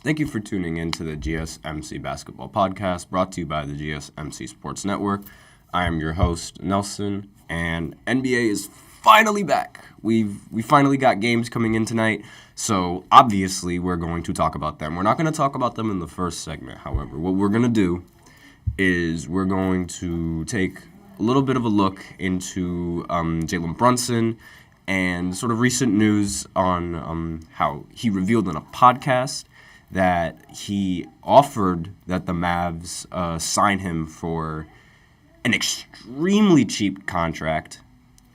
Thank you for tuning in to the GSMC Basketball Podcast, brought to you by the GSMC Sports Network. I am your host, Nelson, and NBA is finally back. We finally got games coming in tonight, so obviously we're going to talk about them. We're not going to talk about them in the first segment, however. What we're going to do is we're going to take a little bit of a look into Jalen Brunson and sort of recent news on how he revealed in a podcast that he offered that the Mavs sign him for an extremely cheap contract,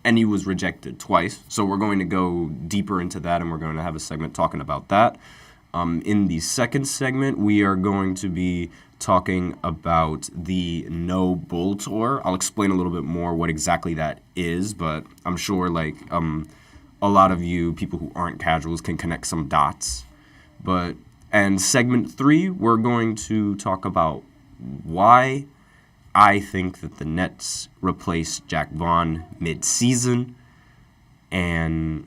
and he was rejected twice. So we're going to go deeper into that, and we're going to have a segment talking about that. In the second segment, we are going to be talking about the No Bull Tour. I'll explain a little bit more what exactly that is, but I'm sure a lot of you people who aren't casuals can connect some dots. And segment 3, we're going to talk about why I think that the Nets replaced Jack Vaughn mid-season and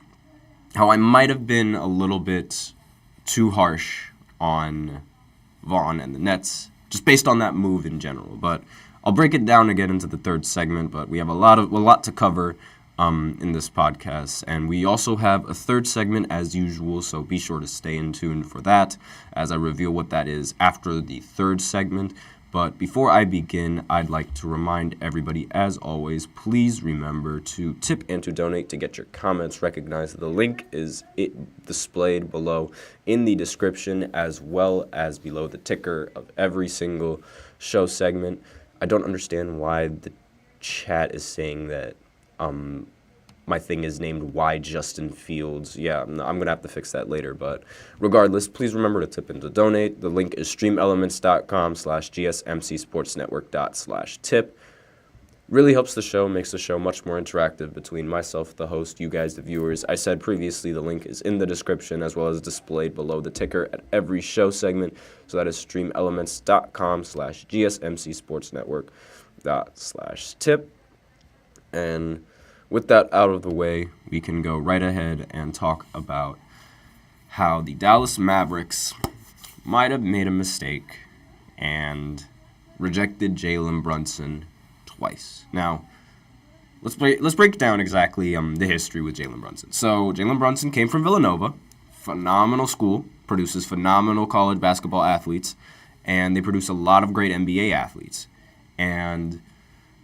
how I might have been a little bit too harsh on Vaughn and the Nets, just based on that move in general. But I'll break it down again into the third segment, but we have a lot to cover in this podcast, and we also have a third segment as usual, so be sure to stay in tune for that as I reveal what that is after the third segment. But before I begin, I'd like to remind everybody, as always, please remember to tip and to donate to get your comments recognized. The link is displayed below in the description, as well as below the ticker of every single show segment. I don't understand why the chat is saying that my thing is named Why Justin Fields. Yeah, I'm going to have to fix that later. But regardless, please remember to tip and to donate. The link is streamelements.com/gsmcsportsnetwork./tip. Really helps the show, makes the show much more interactive between myself, the host, you guys, the viewers. I said previously the link is in the description as well as displayed below the ticker at every show segment. So that is streamelements.com/gsmcsportsnetwork./tip. And with that out of the way, we can go right ahead and talk about how the Dallas Mavericks might have made a mistake and rejected Jalen Brunson twice. Now, let's break down exactly the history with Jalen Brunson. So Jalen Brunson came from Villanova, phenomenal school, produces phenomenal college basketball athletes, and they produce a lot of great NBA athletes. And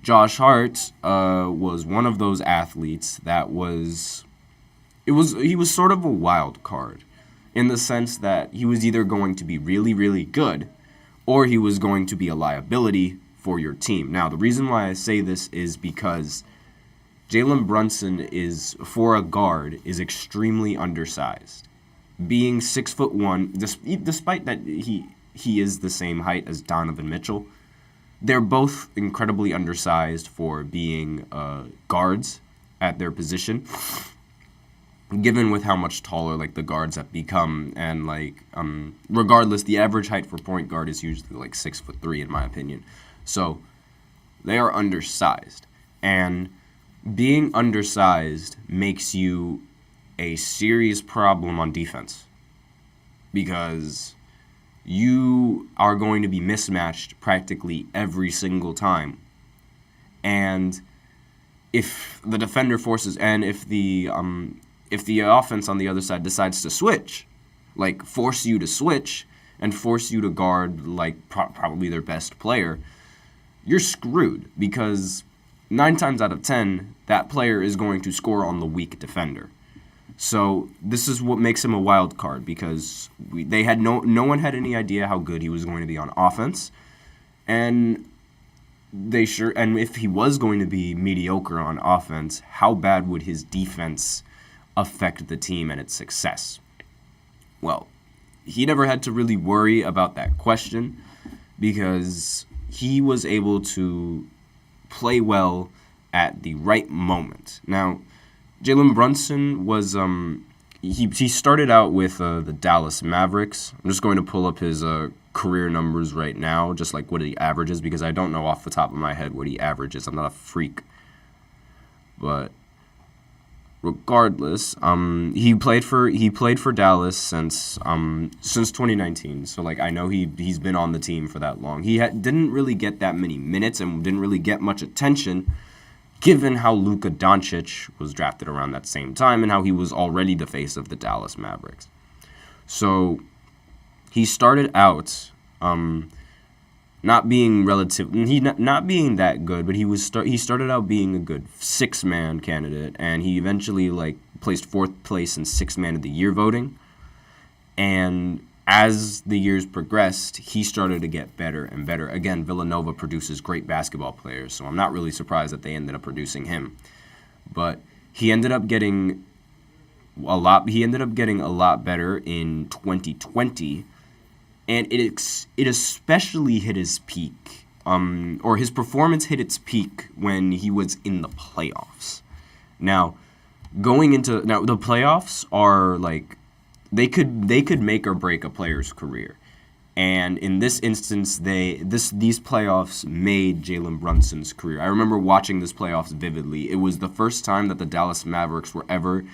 Josh Hart was one of those athletes that he was sort of a wild card in the sense that he was either going to be really, really good or he was going to be a liability for your team. Now, the reason why I say this is because Jalen Brunson is, for a guard, is extremely undersized. Being 6'1", despite that he is the same height as Donovan Mitchell, they're both incredibly undersized for being guards at their position, given with how much taller the guards have become. And regardless, the average height for point guard is usually 6'3" in my opinion. So they are undersized, and being undersized makes you a serious problem on defense because you are going to be mismatched practically every single time. And if the defender forces, and if the offense on the other side decides to switch, force you to switch and force you to guard probably their best player, you're screwed because 9 times out of 10, that player is going to score on the weak defender. So this is what makes him a wild card because they had no one had any idea how good he was going to be on offense, and if he was going to be mediocre on offense, how bad would his defense affect the team and its success? Well, he never had to really worry about that question because he was able to play well at the right moment. Now, Jalen Brunson was he started out with the Dallas Mavericks. I'm just going to pull up his career numbers right now, just what he averages, because I don't know off the top of my head what he averages. I'm not a freak. But regardless, he played for Dallas since 2019. So like I know he's been on the team for that long. He didn't really get that many minutes and didn't really get much attention, given how Luka Doncic was drafted around that same time and how he was already the face of the Dallas Mavericks. So he started out not being not being that good, but he started out being a good 6-man candidate, and he eventually placed 4th place in 6-man of the year voting. And as the years progressed, he started to get better and better. Again, Villanova produces great basketball players, so I'm not really surprised that they ended up producing him. But he ended up getting a lot better in 2020. And it especially hit his peak, or his performance hit its peak when he was in the playoffs. Now, the playoffs are they could make or break a player's career, and in this instance, these playoffs made Jalen Brunson's career. I remember watching this playoffs vividly. It was the first time that the Dallas Mavericks were ever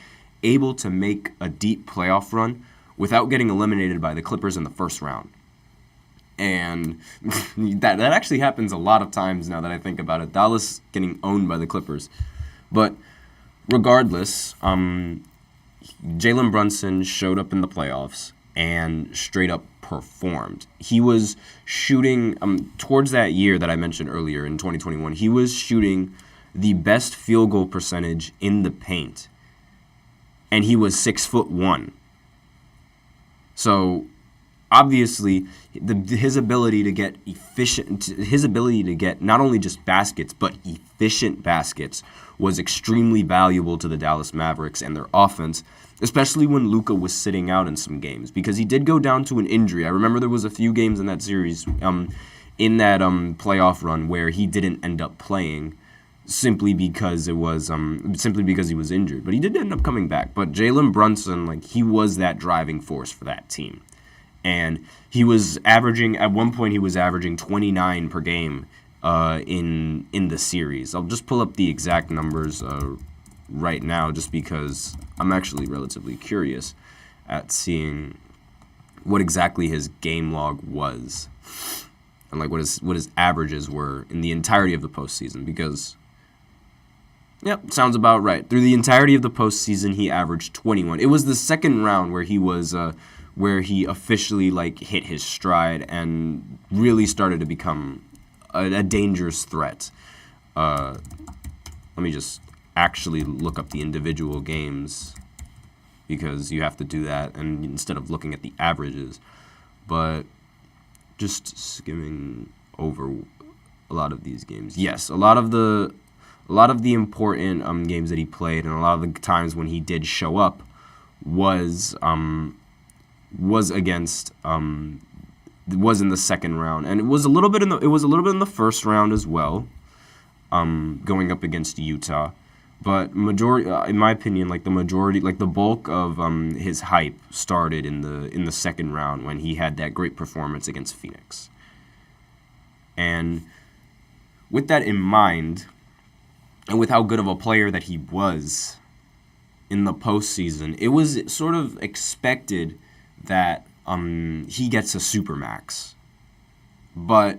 able to make a deep playoff run without getting eliminated by the Clippers in the first round. And that actually happens a lot of times now that I think about it. Dallas getting owned by the Clippers. But regardless, Jalen Brunson showed up in the playoffs and straight up performed. He was shooting, towards that year that I mentioned earlier in 2021, he was shooting the best field goal percentage in the paint. And he was 6'1". So, obviously, his ability to get not only just baskets, but efficient baskets was extremely valuable to the Dallas Mavericks and their offense, especially when Luka was sitting out in some games, because he did go down to an injury. I remember there was a few games in that series, in that playoff run where he didn't end up playing, simply because he was injured. But he did end up coming back. But Jalen Brunson, he was that driving force for that team. And he was averaging 29 per game in the series. I'll just pull up the exact numbers right now, just because I'm actually relatively curious at seeing what exactly his game log was, and what his averages were in the entirety of the postseason. Because, yep, sounds about right. Through the entirety of the postseason, he averaged 21. It was the second round where he was where he officially hit his stride and really started to become a dangerous threat. Let me just actually look up the individual games, because you have to do that, and instead of looking at the averages. But just skimming over a lot of these games. Yes, a lot of the important games that he played, and a lot of the times when he did show up was against was in the second round, and it was a little bit in the first round as well, going up against Utah. But majority, in my opinion, the bulk of his hype started in the second round when he had that great performance against Phoenix. And with that in mind, and with how good of a player that he was in the postseason, it was sort of expected that he gets a supermax. But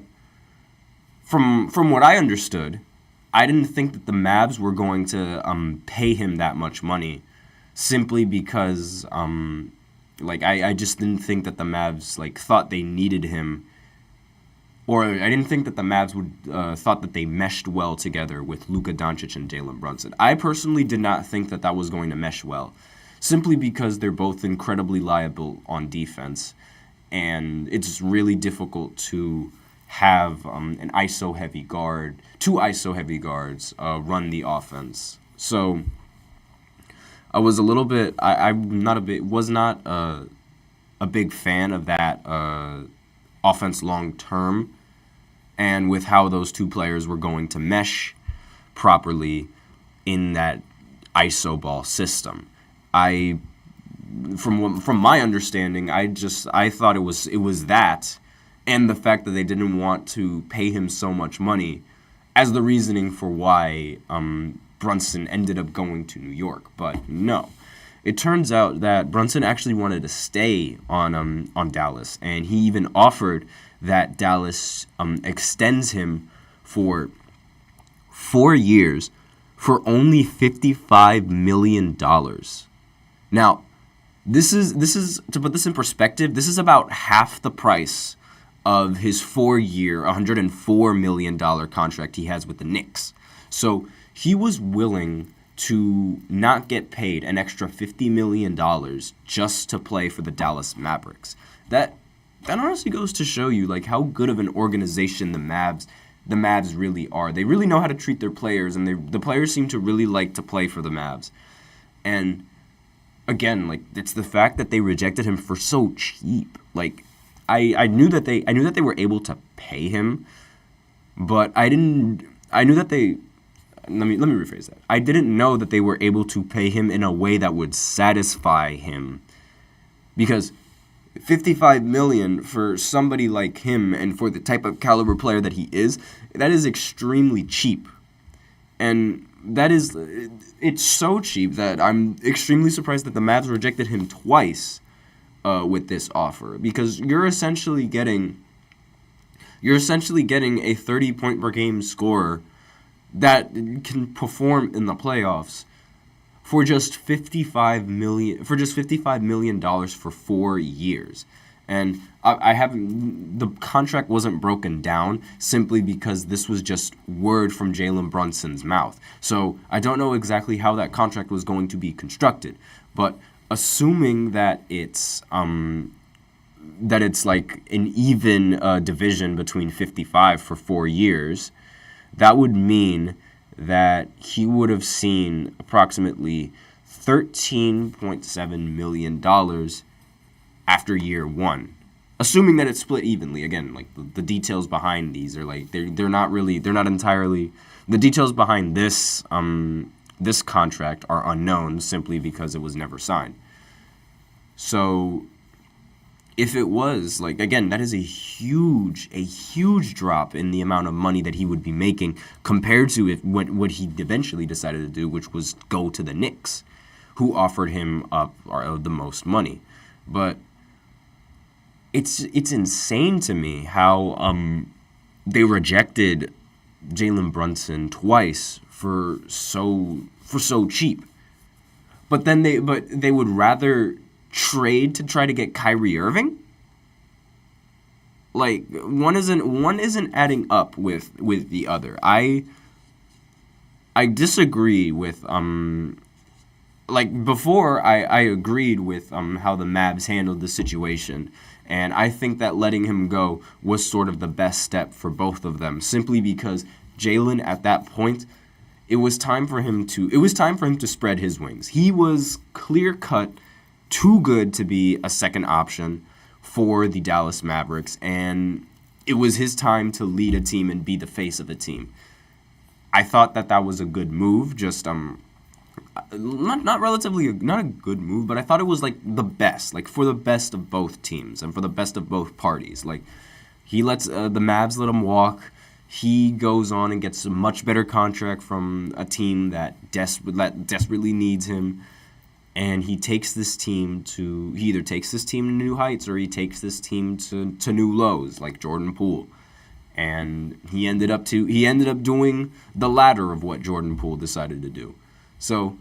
from what I understood, I didn't think that the Mavs were going to pay him that much money, simply because I just didn't think that the Mavs thought they needed him, or I didn't think that the Mavs would thought that they meshed well together with Luka Doncic and Jalen Brunson. I personally did not think that was going to mesh well, simply because they're both incredibly liable on defense, and it's really difficult to have two ISO-heavy guards run the offense. So I was a little bit, was not a big fan of that offense long term, and with how those two players were going to mesh properly in that ISO ball system. From my understanding, I thought it was that, and the fact that they didn't want to pay him so much money as the reasoning for why Brunson ended up going to New York, but no. It turns out that Brunson actually wanted to stay on Dallas, and he even offered that Dallas extends him for 4 years for only $55 million. Now, this is to put this in perspective, this is about half the price of his 4-year, $104 million contract he has with the Knicks. So he was willing to not get paid an extra $50 million just to play for the Dallas Mavericks. That honestly goes to show you like how good of an organization the Mavs really are. They really know how to treat their players, and the players seem to really like to play for the Mavs. And again, like, it's the fact that they rejected him for so cheap. Like, I knew that they were able to pay him, but I knew that they. Let me rephrase that. I didn't know that they were able to pay him in a way that would satisfy him, because $55 million for somebody like him and for the type of caliber player that he is, that is extremely cheap. And it's so cheap that I'm extremely surprised that the Mavs rejected him twice with this offer, because you're essentially getting a 30-point per game scorer that can perform in the playoffs for just $55 million for 4 years. And the contract wasn't broken down simply because this was just word from Jalen Brunson's mouth. So I don't know exactly how that contract was going to be constructed, but assuming that it's like an even division between 55 for 4 years, that would mean that he would have seen approximately $13.7 million after year one, assuming that it's split evenly. Again, like the details behind these are like they're not entirely. The details behind this contract are unknown simply because it was never signed. So if it was, like, again, that is a huge drop in the amount of money that he would be making compared to what he eventually decided to do, which was go to the Knicks, who offered him up the most money. But it's insane to me how they rejected Jalen Brunson twice for so cheap. But then they would rather trade to try to get Kyrie Irving? Like, one isn't adding up with the other. I disagree with like before I agreed with how the Mavs handled the situation, and I think that letting him go was sort of the best step for both of them, simply because Jalen at that point, it was time for him to spread his wings. He was clear-cut too good to be a second option for the Dallas Mavericks, and it was his time to lead a team and be the face of a team. I thought that was a good move, just not a good move, but I thought it was like the best, like for the best of both teams and for the best of both parties. Like, he lets the Mavs let him walk. He goes on and gets a much better contract from a team that desperately needs him. And he takes this team to new heights, or he takes this team to new lows, like Jordan Poole. And he ended up doing the latter of what Jordan Poole decided to do. So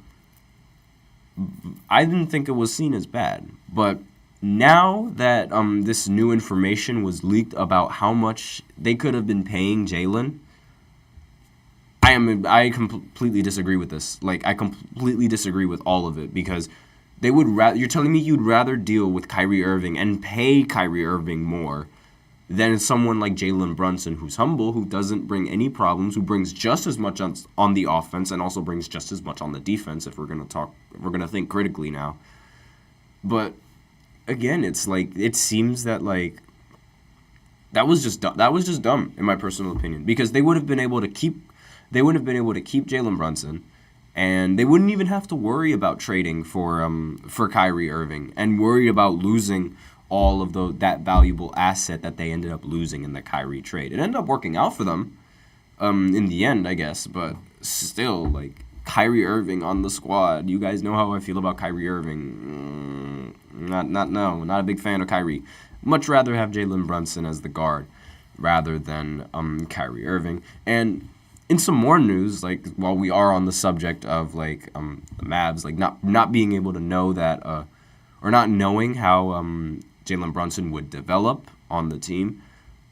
I didn't think it was seen as bad. But now that this new information was leaked about how much they could have been paying Jalen, I completely disagree with this. Like, I completely disagree with all of it, because they would you're telling me you'd rather deal with Kyrie Irving and pay Kyrie Irving more than someone like Jalen Brunson, who's humble, who doesn't bring any problems, who brings just as much on the offense and also brings just as much on the defense, if we're going to think critically now. But again, it's like, it seems that like that was just dumb in my personal opinion, because they would have been able to keep Jalen Brunson, and they wouldn't even have to worry about trading for Kyrie Irving and worry about losing all of that valuable asset that they ended up losing in the Kyrie trade. It ended up working out for them in the end, I guess, but still, like, Kyrie Irving on the squad. You guys know how I feel about Kyrie Irving. Not a big fan of Kyrie. Much rather have Jalen Brunson as the guard rather than Kyrie Irving. And in some more news, like while we are on the subject of like the Mavs, like not being able to know that or not knowing how Jalen Brunson would develop on the team,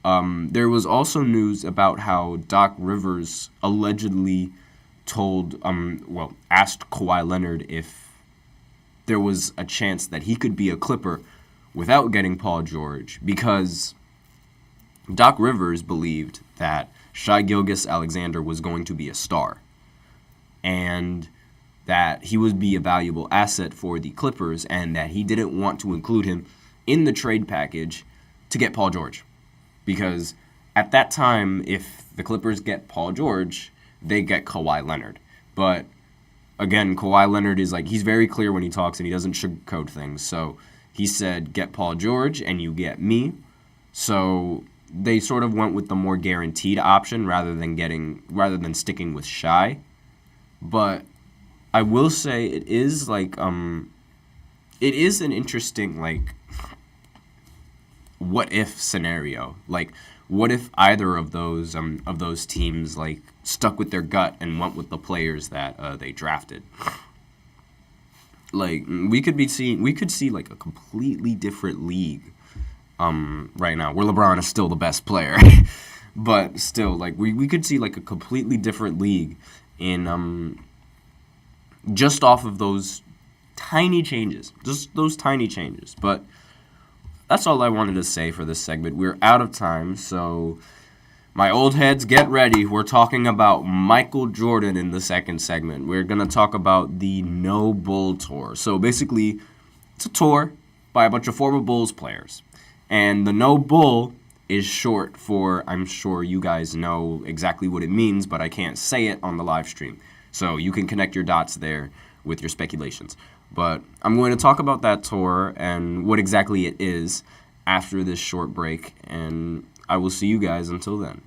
there was also news about how Doc Rivers allegedly asked Kawhi Leonard if there was a chance that he could be a Clipper without getting Paul George, because Doc Rivers believed that Shai Gilgeous-Alexander was going to be a star and that he would be a valuable asset for the Clippers, and that he didn't want to include him in the trade package to get Paul George. Because at that time, if the Clippers get Paul George, they get Kawhi Leonard. But again, Kawhi Leonard is he's very clear when he talks and he doesn't sugarcoat things. So he said, get Paul George and you get me. So they sort of went with the more guaranteed option rather than sticking with Shai. But I will say it is an interesting what if scenario. What if either of those teams stuck with their gut and went with the players that they drafted? We could see a completely different league right now, where LeBron is still the best player. But still, we could see a completely different league in just off of those tiny changes. Just those tiny changes. But that's all I wanted to say for this segment. We're out of time, so my old heads, get ready. We're talking about Michael Jordan in the second segment. We're going to talk about the No Bull Tour. So basically, it's a tour by a bunch of former Bulls players. And the No Bull is short for, I'm sure you guys know exactly what it means, but I can't say it on the live stream. So you can connect your dots there with your speculations. But I'm going to talk about that tour and what exactly it is after this short break, and I will see you guys until then.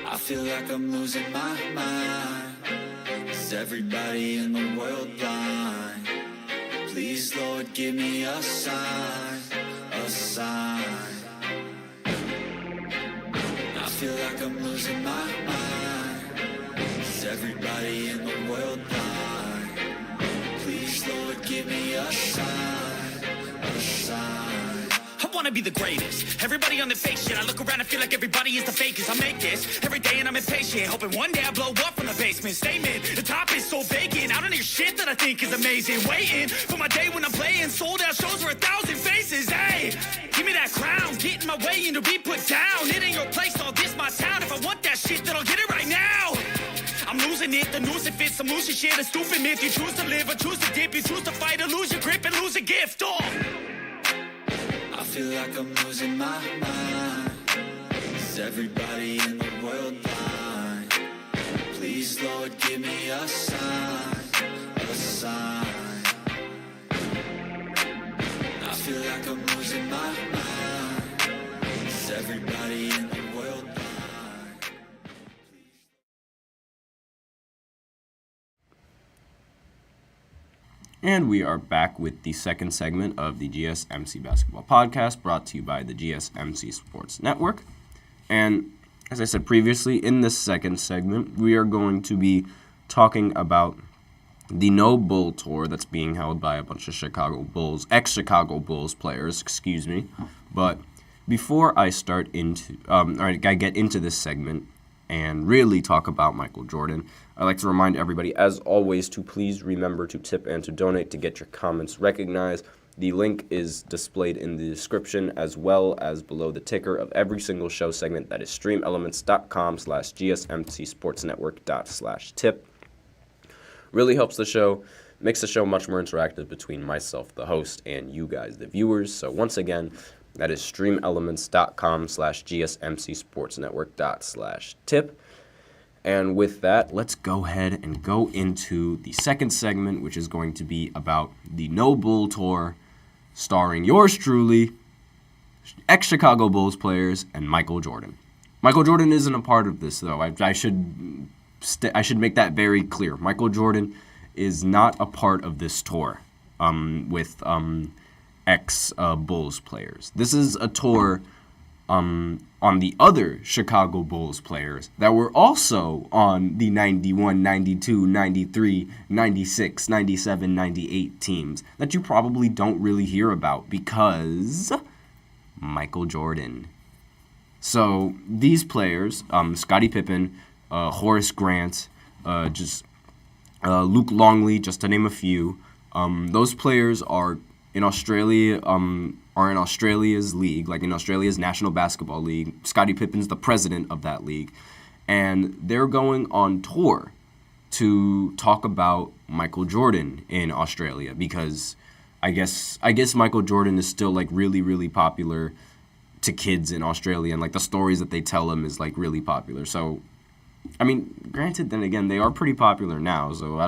I feel like I'm losing my mind. Is everybody in the world blind? Please, Lord, give me a sign, a sign. I feel like I'm losing my mind. Is everybody in the world blind? Please, Lord, give me a sign, a sign. I wanna be the greatest. Everybody on the fake shit. I look around and feel like everybody is the fakest. I make this every day and I'm impatient, hoping one day I blow up from the basement. Statement, the top is so vacant. I don't hear shit that I think is amazing. Waiting for my day when I'm playing sold out shows for 1,000 faces. Hey, give me that crown, get in my way and to be put down. It ain't your place, all this my town. If I want that shit, then I'll get it right now. I'm losing it, the noose it fits, I'm losing shit, a stupid myth. You choose to live or choose to dip, you choose to fight or lose your grip and lose a gift. Oh. I feel like I'm losing my mind. Is everybody in the world blind? Please, Lord, give me a sign, a sign. I feel like I'm losing my mind. Is everybody in the world blind? And we are back with the second segment of the GSMC Basketball Podcast, brought to you by the GSMC Sports Network. And as I said previously, in this second segment, we are going to be talking about the No Bull Tour that's being held by a bunch of ex-Chicago Bulls players, But before I get into this segment and really talk about Michael Jordan, I'd like to remind everybody, as always, to please remember to tip and to donate to get your comments recognized. The link is displayed in the description as well as below the ticker of every single show segment. That is streamelements.com/gsmcsportsnetwork./tip. Really helps the show, makes the show much more interactive between myself, the host, and you guys, the viewers. So once again, that is streamelements.com/gsmcsportsnetwork./tip. And with that, let's go ahead and go into the second segment, which is going to be about the No Bull Tour, starring yours truly, ex-Chicago Bulls players, and Michael Jordan. Michael Jordan isn't a part of this, though. I should I should make that very clear. Michael Jordan is not a part of this tour with ex-Bulls players. This is a tour on the other Chicago Bulls players that were also on the 91, 92, 93, 96, 97, 98 teams that you probably don't really hear about because Michael Jordan. So these players, Scottie Pippen, Horace Grant, Luke Longley, just to name a few, those players are in Australia, are in Australia's league, like in Australia's National Basketball League. Scottie Pippen's the president of that league. And they're going on tour to talk about Michael Jordan in Australia because I guess Michael Jordan is still like really, really popular to kids in Australia, and like the stories that they tell him is like really popular. So, I mean, granted, then again, they are pretty popular now, so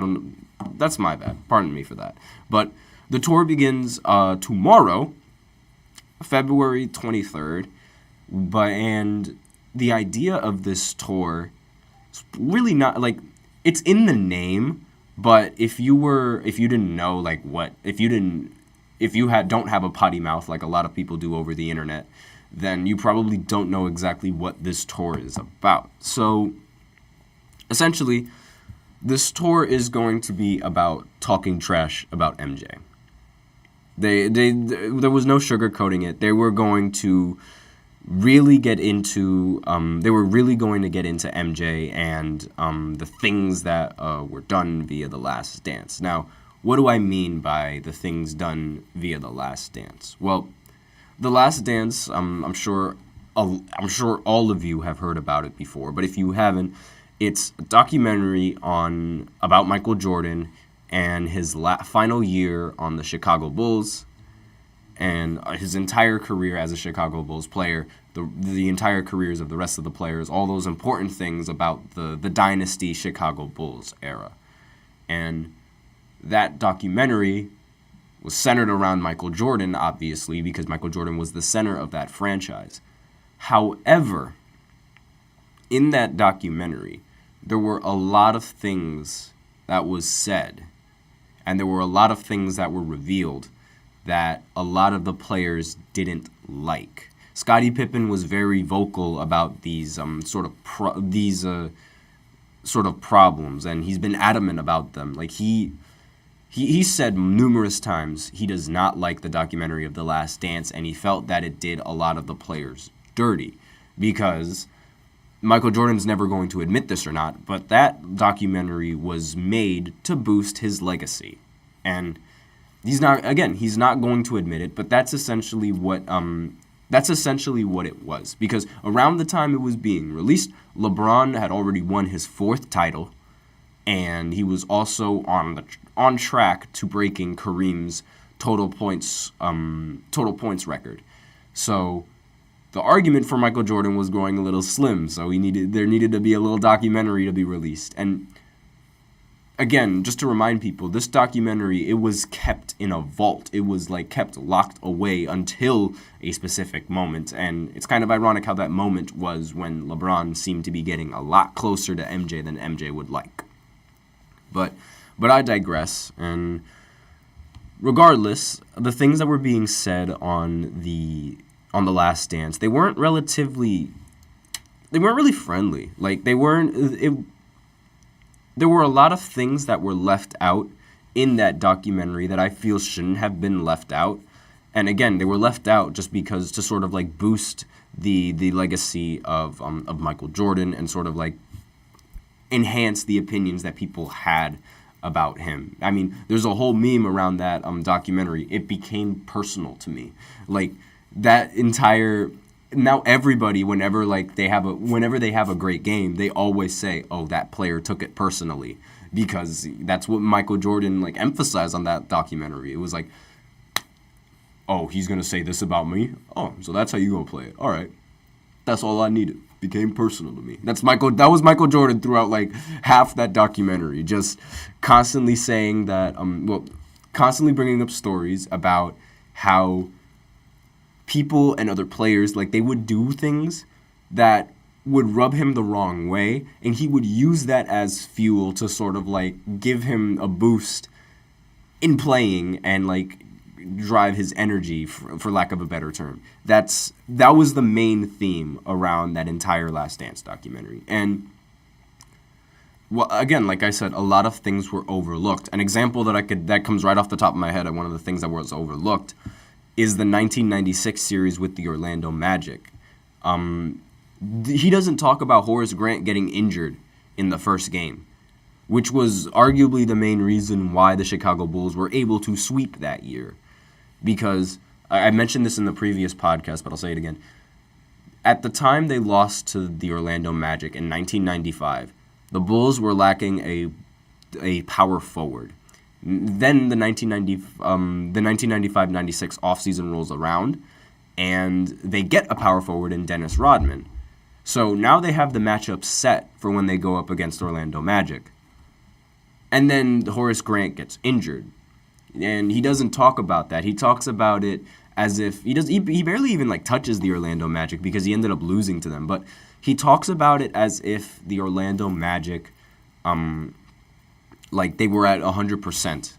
that's my bad. Pardon me for that. But the tour begins tomorrow, February 23rd, and the idea of this tour is really not, like, it's in the name, but if you didn't know, like, if you don't have a potty mouth like a lot of people do over the internet, then you probably don't know exactly what this tour is about. So, essentially, this tour is going to be about talking trash about MJ. There was no sugarcoating it. They were going to really get into MJ and the things that were done via The Last Dance. Now, what do I mean by the things done via The Last Dance? Well, The Last Dance, I'm sure all of you have heard about it before, but if you haven't, it's a documentary about Michael Jordan and his final year on the Chicago Bulls and his entire career as a Chicago Bulls player, the entire careers of the rest of the players, all those important things about the dynasty Chicago Bulls era. And that documentary was centered around Michael Jordan, obviously, because Michael Jordan was the center of that franchise. However, in that documentary, there were a lot of things that was said, and there were a lot of things that were revealed that a lot of the players didn't like. Scottie Pippen was very vocal about these sort of problems, and he's been adamant about them. Like he said numerous times he does not like the documentary of The Last Dance, and he felt that it did a lot of the players dirty because Michael Jordan's never going to admit this or not, but that documentary was made to boost his legacy. And he's not going to admit it, but that's essentially what it was. Because around the time it was being released, LeBron had already won his 4th title, and he was also on track to breaking Kareem's total points record. So the argument for Michael Jordan was growing a little slim, so there needed to be a little documentary to be released. And again, just to remind people, this documentary, it was kept in a vault. It was kept locked away until a specific moment. And it's kind of ironic how that moment was when LeBron seemed to be getting a lot closer to MJ than MJ would like. But I digress. And regardless, the things that were being said on The Last Dance, they weren't really friendly. There were a lot of things that were left out in that documentary that I feel shouldn't have been left out. And again, they were left out just because to sort of boost the legacy of Michael Jordan and sort of enhance the opinions that people had about him. I mean, there's a whole meme around that documentary. It became personal to me. That entire now everybody whenever they have a great game, they always say, "Oh, that player took it personally," because that's what Michael Jordan emphasized on that documentary. It was "Oh, he's gonna say this about me. Oh, so that's how you gonna play it? All right, that's all I needed. Became personal to me." That was Michael Jordan throughout half that documentary, just constantly saying that constantly bringing up stories about how people and other players, they would do things that would rub him the wrong way, and he would use that as fuel to sort of like give him a boost in playing and like drive his energy, for lack of a better term. That was the main theme around that entire Last Dance documentary. And well, again, like I said, a lot of things were overlooked. An example that comes right off the top of my head, one of the things that was overlooked, is the 1996 series with the Orlando Magic. He doesn't talk about Horace Grant getting injured in the first game, which was arguably the main reason why the Chicago Bulls were able to sweep that year. Because I mentioned this in the previous podcast, but I'll say it again. At the time they lost to the Orlando Magic in 1995, the Bulls were lacking a power forward. Then the 1995-96 offseason rolls around, and they get a power forward in Dennis Rodman. So now they have the matchup set for when they go up against Orlando Magic. And then Horace Grant gets injured. And he doesn't talk about that. He talks about it as if he barely even like touches the Orlando Magic because he ended up losing to them. But he talks about it as if the Orlando Magic, like they were at 100%.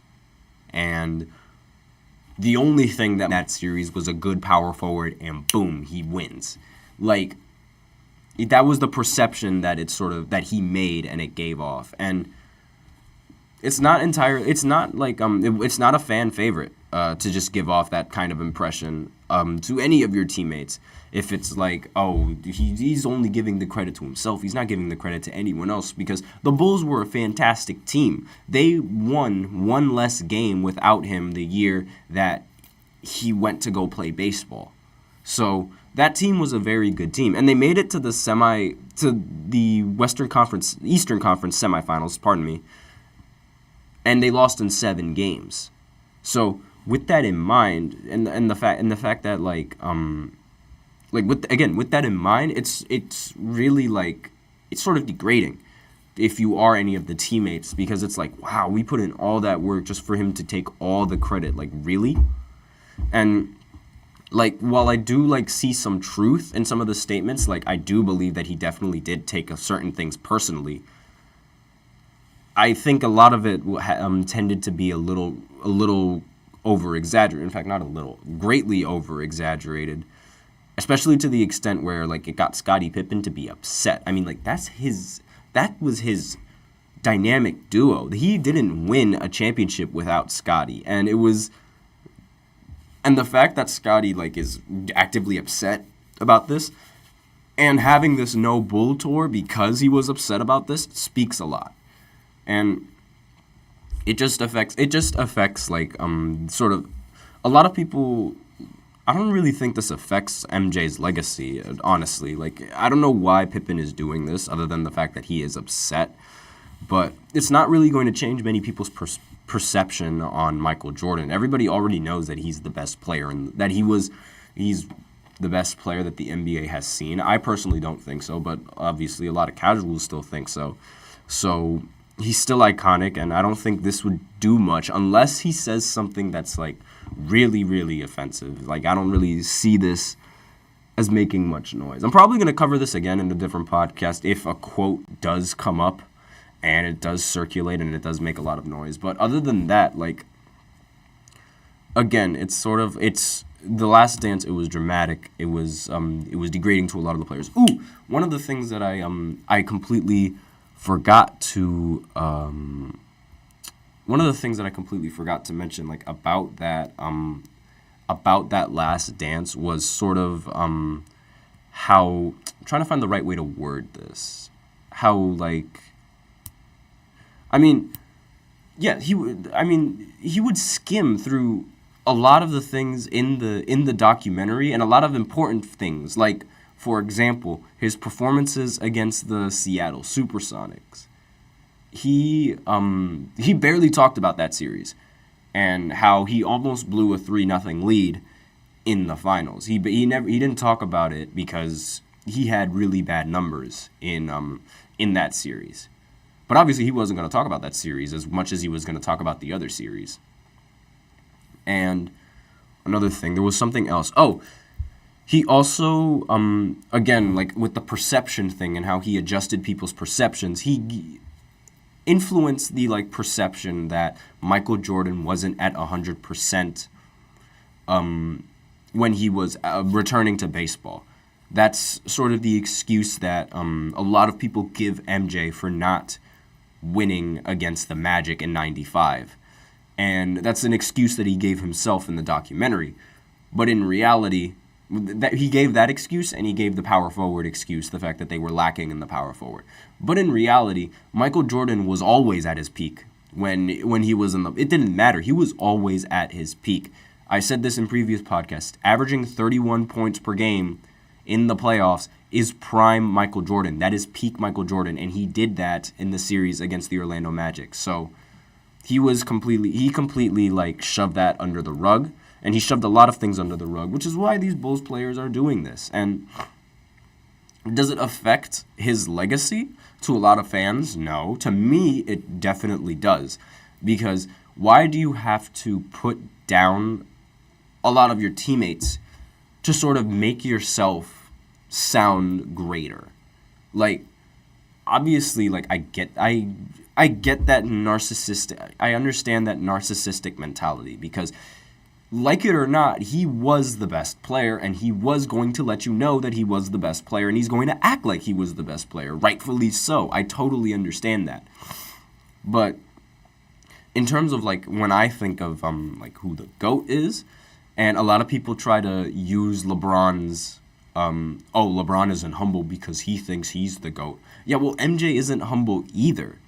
And the only thing that series was a good power forward, and boom, he wins. Like, that was the perception that that he made and it gave off. And it's not a fan favorite to just give off that kind of impression to any of your teammates. If it's like, oh, he's only giving the credit to himself, he's not giving the credit to anyone else, because the Bulls were a fantastic team. They won one less game without him the year that he went to go play baseball. So that team was a very good team, and they made it to the Eastern Conference semifinals, pardon me. And they lost in 7 games. So with that in mind, and the fact that with that in mind, it's really like, it's sort of degrading if you are any of the teammates, because it's like, wow, we put in all that work just for him to take all the credit. Like, really? And like, while I do like see some truth in some of the statements, like I do believe that he definitely did take certain things personally, I think a lot of it tended to be a little over-exaggerated. In fact, not a little, greatly over-exaggerated, especially to the extent where like it got Scottie Pippen to be upset. I mean, like that was his dynamic duo. He didn't win a championship without Scottie, and the fact that Scottie like is actively upset about this and having this no Bull tour because he was upset about this speaks a lot. And it just affects like sort of a lot of people. I don't really think this affects MJ's legacy, honestly. Like, I don't know why Pippen is doing this other than the fact that he is upset, but it's not really going to change many people's perception on Michael Jordan. Everybody already knows that he's the best player and that he's the best player that the NBA has seen. I personally don't think so, but obviously a lot of casuals still think so. So he's still iconic, and I don't think this would do much unless he says something that's like really, really offensive. Like, I don't really see this as making much noise. I'm probably going to cover this again in a different podcast if a quote does come up and it does circulate and it does make a lot of noise. But other than that, like, again, it's The Last Dance. It was dramatic. It was degrading to a lot of the players. Ooh, one of the things that I completely forgot to mention, like, about that Last Dance was sort of how, I'm trying to find the right way to word this. How, like, I mean, yeah, he would skim through a lot of the things in the documentary and a lot of important things, like, for example, his performances against the Seattle Supersonics. He barely talked about that series and how he almost blew a 3-0 lead in the finals. He didn't talk about it because he had really bad numbers in that series. But obviously he wasn't going to talk about that series as much as he was going to talk about the other series. And another thing, there was something else. Oh, He also, again, like with the perception thing and how he adjusted people's perceptions, he influenced the like perception that Michael Jordan wasn't at 100% when he was returning to baseball. That's sort of the excuse that a lot of people give MJ for not winning against the Magic in '95. And that's an excuse that he gave himself in the documentary. But in reality, that he gave that excuse, and he gave the power forward excuse, the fact that they were lacking in the power forward. But in reality, Michael Jordan was always at his peak when he was in the... It didn't matter. He was always at his peak. I said this in previous podcasts. Averaging 31 points per game in the playoffs is prime Michael Jordan. That is peak Michael Jordan, and he did that in the series against the Orlando Magic. So he completely like shoved that under the rug. And he shoved a lot of things under the rug, which is why these Bulls players are doing this. And does it affect his legacy to a lot of fans? No. To me, it definitely does. Because why do you have to put down a lot of your teammates to sort of make yourself sound greater? Like, obviously, like, I get that narcissistic... I understand that narcissistic mentality because... Like it or not, he was the best player, and he was going to let you know that he was the best player, and he's going to act like he was the best player, rightfully so. I totally understand that. But in terms of, like, when I think of, like, who the GOAT is, and a lot of people try to use LeBron's, LeBron isn't humble because he thinks he's the GOAT. Yeah, well, MJ isn't humble either.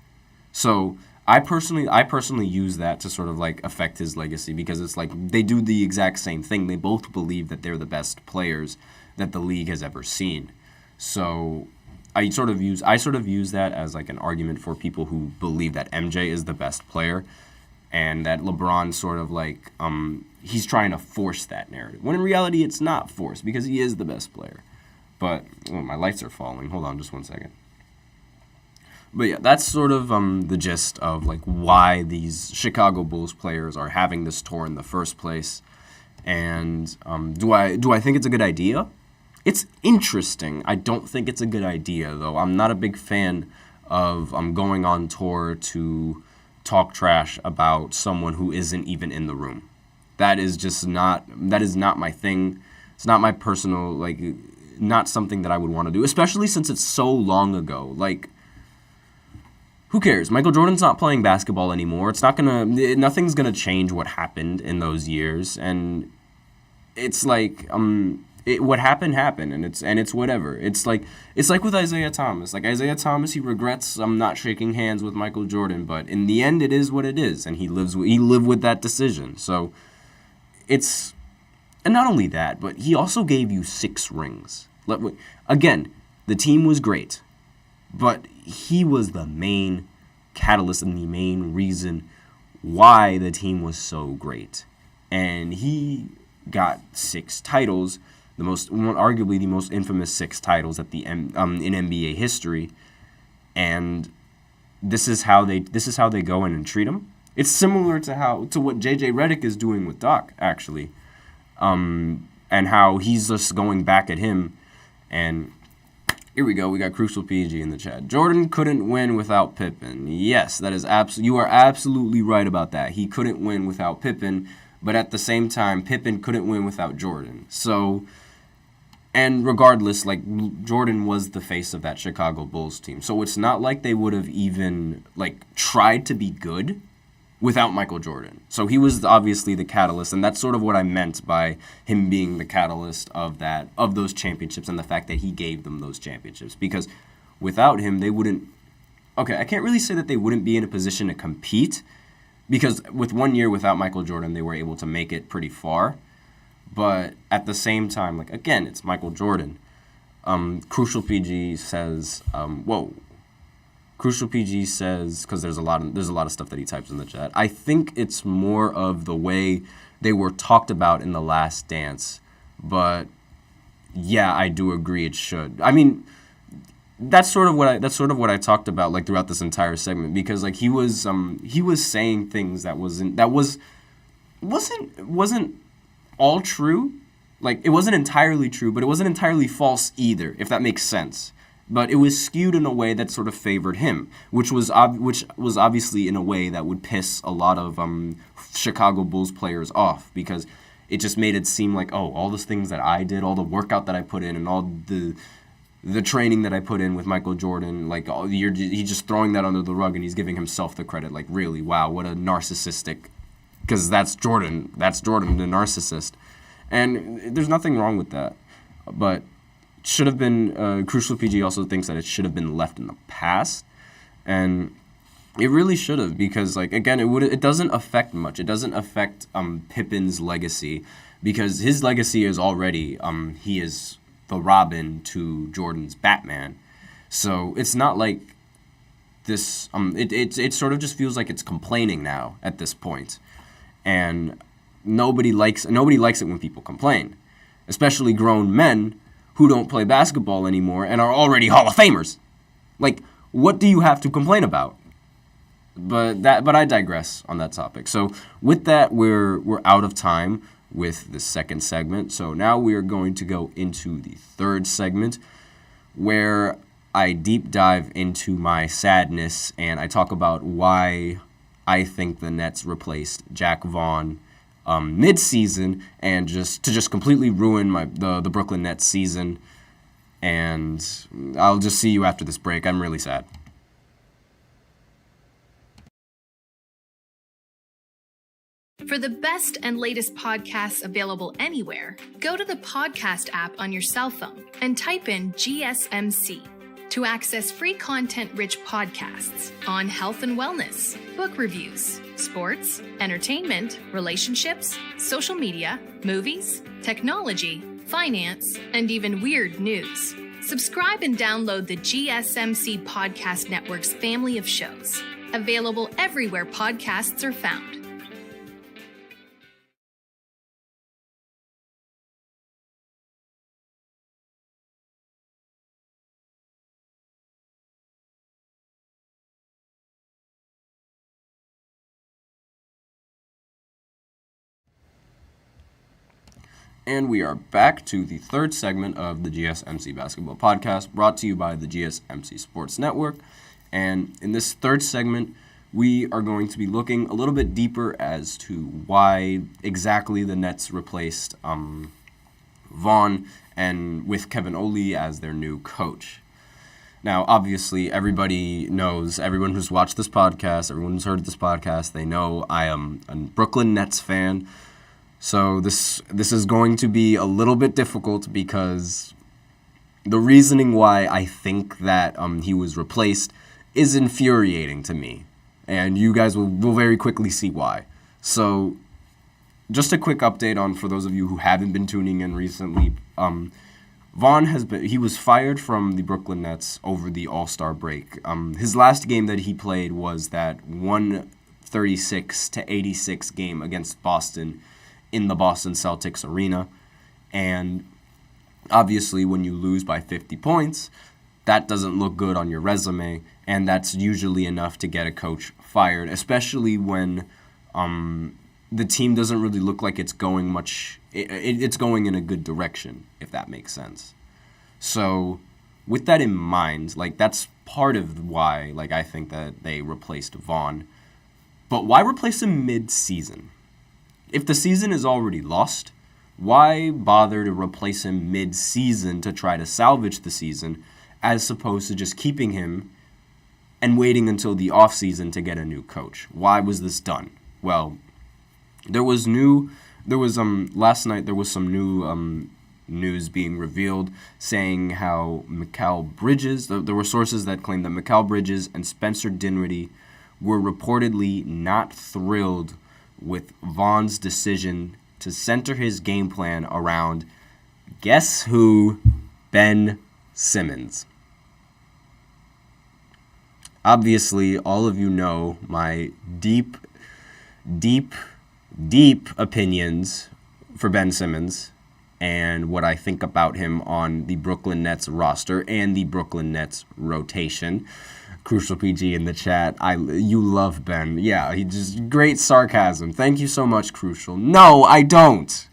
So... I personally use that to sort of like affect his legacy because it's like they do the exact same thing. They both believe that they're the best players that the league has ever seen. So I sort of use that as like an argument for people who believe that MJ is the best player and that LeBron sort of like he's trying to force that narrative. When in reality it's not forced because he is the best player. But my lights are falling. Hold on just 1 second. But yeah, that's sort of the gist of like why these Chicago Bulls players are having this tour in the first place. And do I think it's a good idea? It's interesting. I don't think it's a good idea though. I'm not a big fan of going on tour to talk trash about someone who isn't even in the room. That is not my thing. It's not my personal not something that I would want to do, especially since it's so long ago. Like, who cares? Michael Jordan's not playing basketball anymore. Nothing's gonna change what happened in those years, and it's like what happened, and it's whatever. It's like with Isaiah Thomas. Like Isaiah Thomas, he regrets not shaking hands with Michael Jordan, but in the end, it is what it is, and he lived with that decision. So it's, and not only that, but he also gave you 6 rings. Again, the team was great. But he was the main catalyst and the main reason why the team was so great. And he got 6 titles, arguably the most infamous 6 titles in NBA history. And this is how they go in and treat him. It's similar to what JJ Redick is doing with Doc, actually. And how he's just going back at him. And here we go. We got Crucial PG in the chat. Jordan couldn't win without Pippen. Yes, that is you are absolutely right about that. He couldn't win without Pippen, but at the same time, Pippen couldn't win without Jordan. So, and regardless, like Jordan was the face of that Chicago Bulls team. So it's not like they would have even tried to be good without Michael Jordan. So he was obviously the catalyst, and that's sort of what I meant by him being the catalyst of those championships and the fact that he gave them those championships. Because without him, they wouldn't... Okay, I can't really say that they wouldn't be in a position to compete, because with 1 year without Michael Jordan, they were able to make it pretty far. But at the same time, again, it's Michael Jordan. Crucial PG says, Crucial PG says, because there's a lot of stuff that he types in the chat. I think it's more of the way they were talked about in The Last Dance, but yeah, I do agree it should. I mean, that's sort of what I talked about throughout this entire segment, because he was saying things that wasn't all true, like, it wasn't entirely true, but it wasn't entirely false either, if that makes sense. But it was skewed in a way that sort of favored him, which was obviously in a way that would piss a lot of Chicago Bulls players off, because it just made it seem like, oh, all those things that I did, all the workout that I put in, and all the training that I put in with Michael Jordan, like, he's just throwing that under the rug and he's giving himself the credit. Like, really, wow, what a narcissistic, because that's Jordan, the narcissist. And there's nothing wrong with that, but should have been, Crucial PG also thinks that it should have been left in the past, and it really should have, because, like, again, it doesn't affect much. It doesn't affect Pippen's legacy, because his legacy is already, he is the Robin to Jordan's Batman. So it's not like this, it sort of just feels like it's complaining now at this point. And nobody likes it when people complain, especially grown men who don't play basketball anymore and are already Hall of Famers. Like, what do you have to complain about? But I digress on that topic. So with that, we're out of time with the second segment. So now we are going to go into the third segment, where I deep dive into my sadness and I talk about why I think the Nets replaced Jack Vaughn mid-season, and just completely ruin the Brooklyn Nets season. And I'll just see you after this break. I'm really sad. For the best and latest podcasts available anywhere, go to the podcast app on your cell phone and type in GSMC to access free content-rich podcasts on health and wellness, book reviews, sports, entertainment, relationships, social media, movies, technology, finance, and even weird news. Subscribe and download the GSMC Podcast Network's family of shows, available everywhere podcasts are found. And we are back to the third segment of the GSMC Basketball Podcast, brought to you by the GSMC Sports Network. And in this third segment, we are going to be looking a little bit deeper as to why exactly the Nets replaced Vaughn, and with Kevin Ollie as their new coach. Now, obviously, everybody knows, everyone who's watched this podcast, everyone who's heard this podcast, they know I am a Brooklyn Nets fan. So this is going to be a little bit difficult, because the reasoning why I think that he was replaced is infuriating to me. And you guys will very quickly see why. So just a quick update for those of you who haven't been tuning in recently. Vaughn he was fired from the Brooklyn Nets over the All-Star break. His last game that he played was that 136-86 game against Boston in the Boston Celtics arena. And obviously when you lose by 50 points, that doesn't look good on your resume, and that's usually enough to get a coach fired, especially when the team doesn't really look like it's going it's going in a good direction, if that makes sense. So with that in mind, like, that's part of why, like, I think that they replaced Vaughn. But why replace him mid-season? If the season is already lost, why bother to replace him mid-season to try to salvage the season, as opposed to just keeping him and waiting until the offseason to get a new coach? Why was this done? Well, last night there was some new news being revealed saying how Mikal Bridges, there were sources that claimed that Mikal Bridges and Spencer Dinwiddie were reportedly not thrilled with Vaughn's decision to center his game plan around, guess who? Ben Simmons. Obviously, all of you know my deep opinions for Ben Simmons and what I think about him on the Brooklyn Nets roster and the Brooklyn Nets rotation. Crucial PG in the chat. You love Ben. Yeah, he just great sarcasm. Thank you so much, Crucial. No, I don't.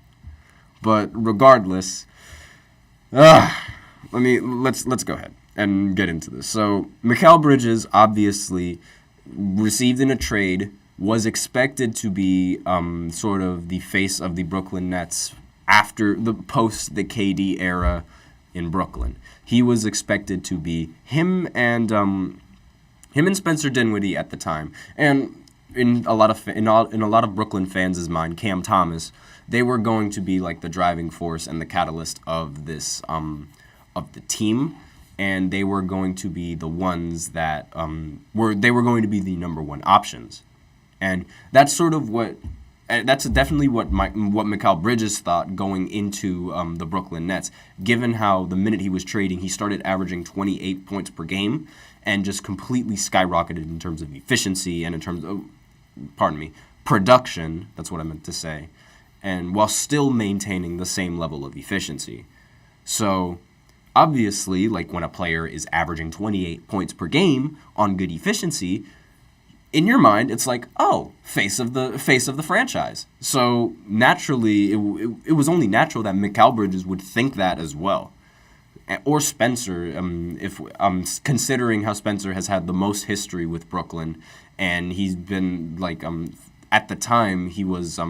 But regardless, let's go ahead and get into this. So Mikal Bridges obviously received in a trade, was expected to be sort of the face of the Brooklyn Nets after the post the KD era in Brooklyn. He was expected to be him and Spencer Dinwiddie at the time, and in a lot of Brooklyn fans' mind, Cam Thomas. They were going to be like the driving force and the catalyst of this of the team, and they were going to be the ones that were going to be the number one options. And that's sort of that's definitely what Mikal Bridges thought going into the Brooklyn Nets, given how the minute he was trading, he started averaging 28 points per game and just completely skyrocketed in terms of efficiency and in terms of, production, that's what I meant to say, and while still maintaining the same level of efficiency. So obviously, like when a player is averaging 28 points per game on good efficiency, in your mind, it's like, oh, face of the franchise. So naturally, it was only natural that Mikal Bridges would think that as well, or Spencer. If considering how Spencer has had the most history with Brooklyn, and he's been like at the time he was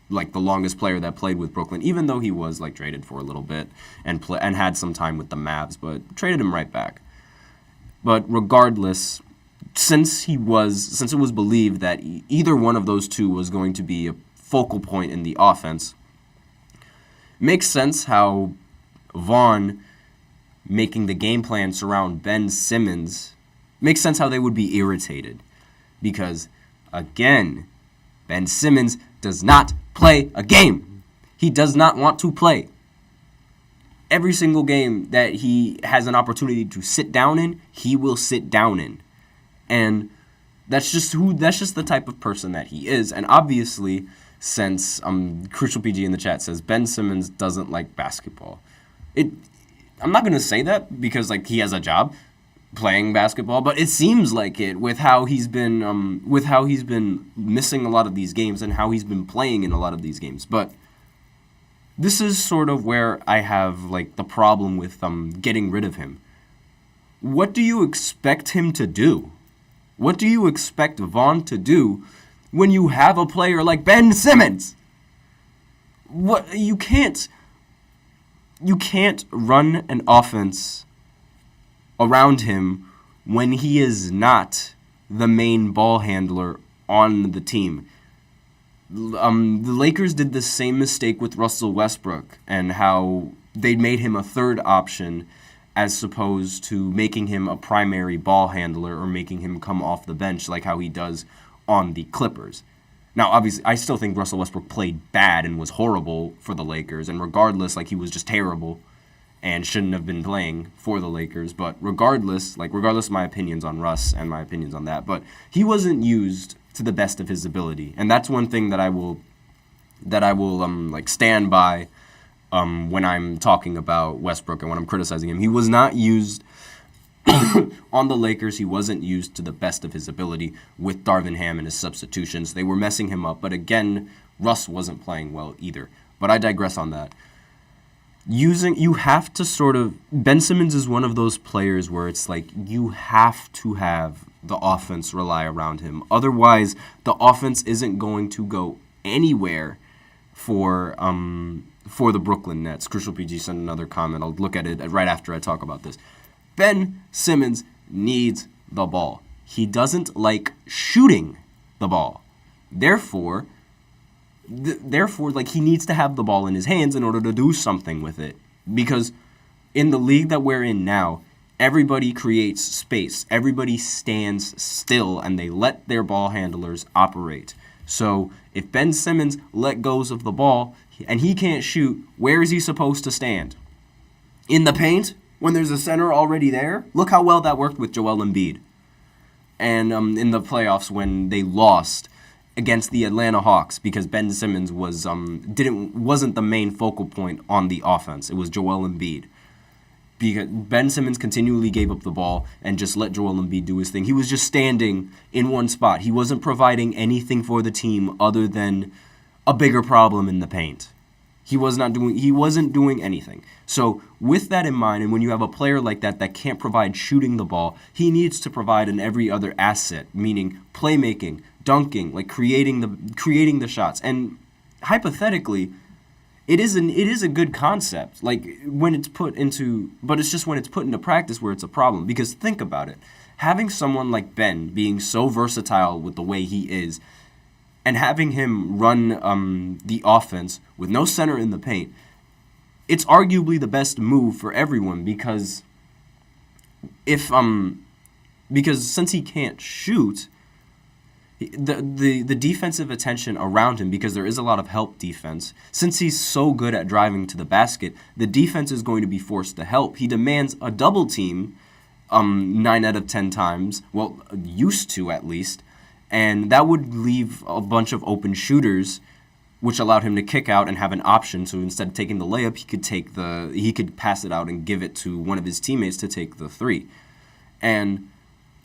like the longest player that played with Brooklyn, even though he was like traded for a little bit and had some time with the Mavs, but traded him right back. But regardless, since it was believed that either one of those two was going to be a focal point in the offense, makes sense how Vaughn making the game plan surround Ben Simmons, makes sense how they would be irritated. Because, again, Ben Simmons does not play a game. He does not want to play. Every single game that he has an opportunity to sit down in, he will sit down in. And that's just the type of person that he is. And obviously, since Crucial PG in the chat says Ben Simmons doesn't like basketball, I'm not gonna say that because like he has a job playing basketball, but it seems like it with how he's been missing a lot of these games and how he's been playing in a lot of these games. But this is sort of where I have like the problem with getting rid of him. What do you expect him to do? What do you expect Vaughn to do when you have a player like Ben Simmons? What you can't run an offense around him when he is not the main ball handler on the team. The Lakers did the same mistake with Russell Westbrook and how they made him a third option as opposed to making him a primary ball handler or making him come off the bench like how he does on the Clippers. Now, obviously, I still think Russell Westbrook played bad and was horrible for the Lakers, and regardless, like he was just terrible and shouldn't have been playing for the Lakers. But regardless of my opinions on Russ and my opinions on that, but he wasn't used to the best of his ability, and that's one thing that I will like stand by when I'm talking about Westbrook and when I'm criticizing him. He was not used on the Lakers. He wasn't used to the best of his ability with Darvin Ham and his substitutions. They were messing him up, but again, Russ wasn't playing well either. But I digress on that. You have to sort of, Ben Simmons is one of those players where it's like you have to have the offense rely around him. Otherwise, the offense isn't going to go anywhere for the Brooklyn Nets. Crucial PG sent another comment. I'll look at it right after I talk about this. Ben Simmons needs the ball. He doesn't like shooting the ball. Therefore, like he needs to have the ball in his hands in order to do something with it. Because in the league that we're in now, everybody creates space. Everybody stands still and they let their ball handlers operate. So if Ben Simmons let goes of the ball and he can't shoot, where is he supposed to stand? In the paint? When there's a center already there? Look how well that worked with Joel Embiid. And in the playoffs when they lost against the Atlanta Hawks because Ben Simmons wasn't the main focal point on the offense. It was Joel Embiid. Because Ben Simmons continually gave up the ball and just let Joel Embiid do his thing. He was just standing in one spot. He wasn't providing anything for the team other than a bigger problem in the paint. He wasn't doing anything. So with that in mind, and when you have a player like that can't provide shooting the ball, he needs to provide in every other asset, meaning playmaking, dunking, like creating the shots. And hypothetically, it is a good concept, like when it's put into, but it's just when it's put into practice where it's a problem. Because think about it, having someone like Ben being so versatile with the way he is, and having him run the offense with no center in the paint, it's arguably the best move for everyone because since he can't shoot, the defensive attention around him, because there is a lot of help defense, since he's so good at driving to the basket, the defense is going to be forced to help. He demands a double team 9 out of 10 times, well, used to at least, and that would leave a bunch of open shooters, which allowed him to kick out and have an option. So instead of taking the layup, he could pass it out and give it to one of his teammates to take the three. And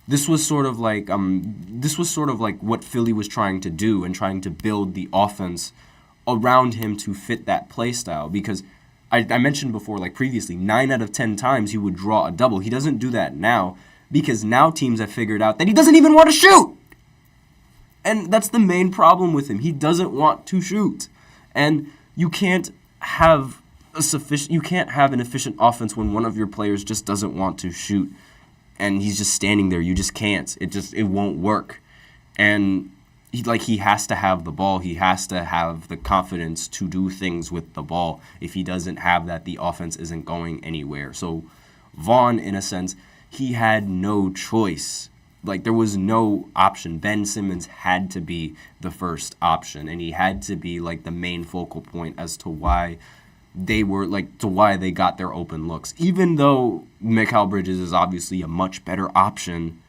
this was sort of like what Philly was trying to do and trying to build the offense around him to fit that play style. Because I mentioned before, like previously, 9 out of 10 times he would draw a double. He doesn't do that now because now teams have figured out that he doesn't even want to shoot. And that's the main problem with him. He doesn't want to shoot. And you can't have an efficient offense when one of your players just doesn't want to shoot and he's just standing there. You just can't. It won't work. And he has to have the ball. He has to have the confidence to do things with the ball. If he doesn't have that, the offense isn't going anywhere. So Vaughn, in a sense, he had no choice. Like, there was no option. Ben Simmons had to be the first option, and he had to be, like, the main focal point as to why they got their open looks. Even though Mikal Bridges is obviously a much better option,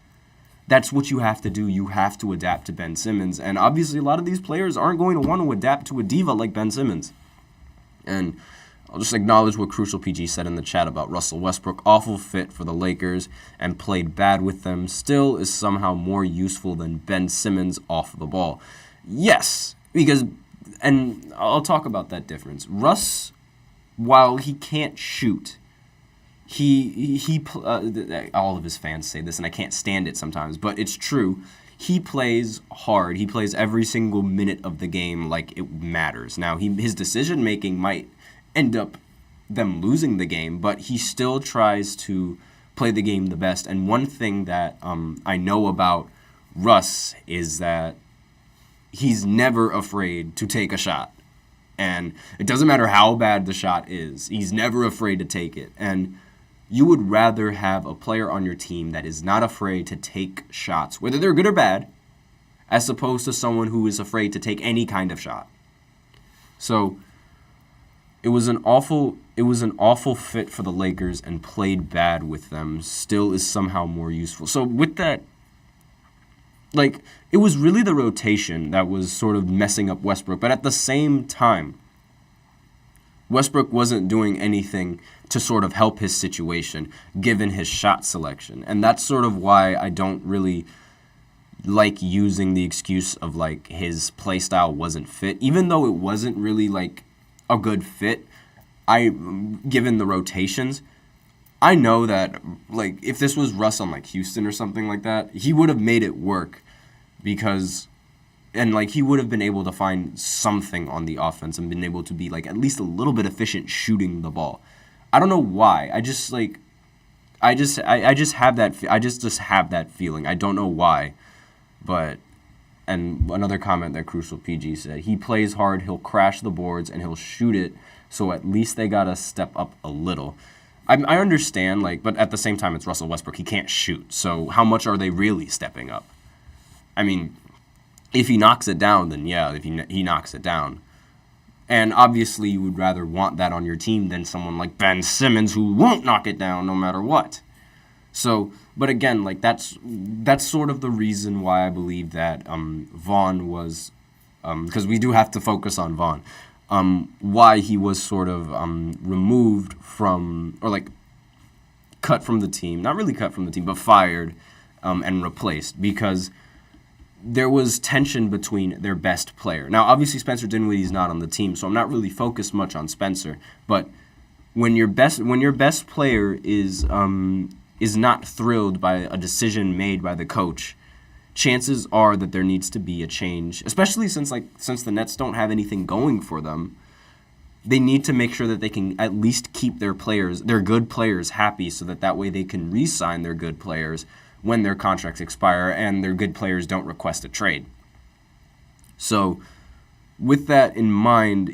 that's what you have to do. You have to adapt to Ben Simmons. And obviously a lot of these players aren't going to want to adapt to a diva like Ben Simmons. And I'll just acknowledge what Crucial PG said in the chat about Russell Westbrook. Awful fit for the Lakers and played bad with them. Still is somehow more useful than Ben Simmons off the ball. Yes, and I'll talk about that difference. Russ, while he can't shoot, all of his fans say this, and I can't stand it sometimes, but it's true. He plays hard. He plays every single minute of the game like it matters. Now, his decision-making might end up them losing the game, but he still tries to play the game the best. And one thing that I know about Russ is that he's never afraid to take a shot. And it doesn't matter how bad the shot is. He's never afraid to take it. And you would rather have a player on your team that is not afraid to take shots, whether they're good or bad, as opposed to someone who is afraid to take any kind of shot. So it was an awful fit for the Lakers and played bad with them. Still is somehow more useful. So with that, like, it was really the rotation that was sort of messing up Westbrook. But at the same time, Westbrook wasn't doing anything to sort of help his situation, given his shot selection. And that's sort of why I don't really like using the excuse of, like, his play style wasn't fit. Even though it wasn't really, like, a good fit, given the rotations, I know that, like, if this was Russ on, like, Houston or something like that, he would have made it work because, and, like, he would have been able to find something on the offense and been able to be, like, at least a little bit efficient shooting the ball. I don't know why. I just have that feeling. I don't know why. But, and another comment that Crucial PG said, he plays hard, he'll crash the boards, and he'll shoot it, so at least they got to step up a little. I understand, like, but at the same time, it's Russell Westbrook. He can't shoot, so how much are they really stepping up? I mean, if he knocks it down, then yeah, if he knocks it down. And obviously, you would rather want that on your team than someone like Ben Simmons who won't knock it down no matter what. So, but again, like, that's sort of the reason why I believe that Vaughn was, because we do have to focus on Vaughn, why he was sort of removed from, or like cut from the team, not really cut from the team, but fired and replaced, because there was tension between their best player. Now, obviously, Spencer Dinwiddie's not on the team, so I'm not really focused much on Spencer. But when your best player is not thrilled by a decision made by the coach, chances are that there needs to be a change. Especially since the Nets don't have anything going for them, they need to make sure that they can at least keep their good players, happy, so that way they can re-sign their good players when their contracts expire and their good players don't request a trade. So, with that in mind,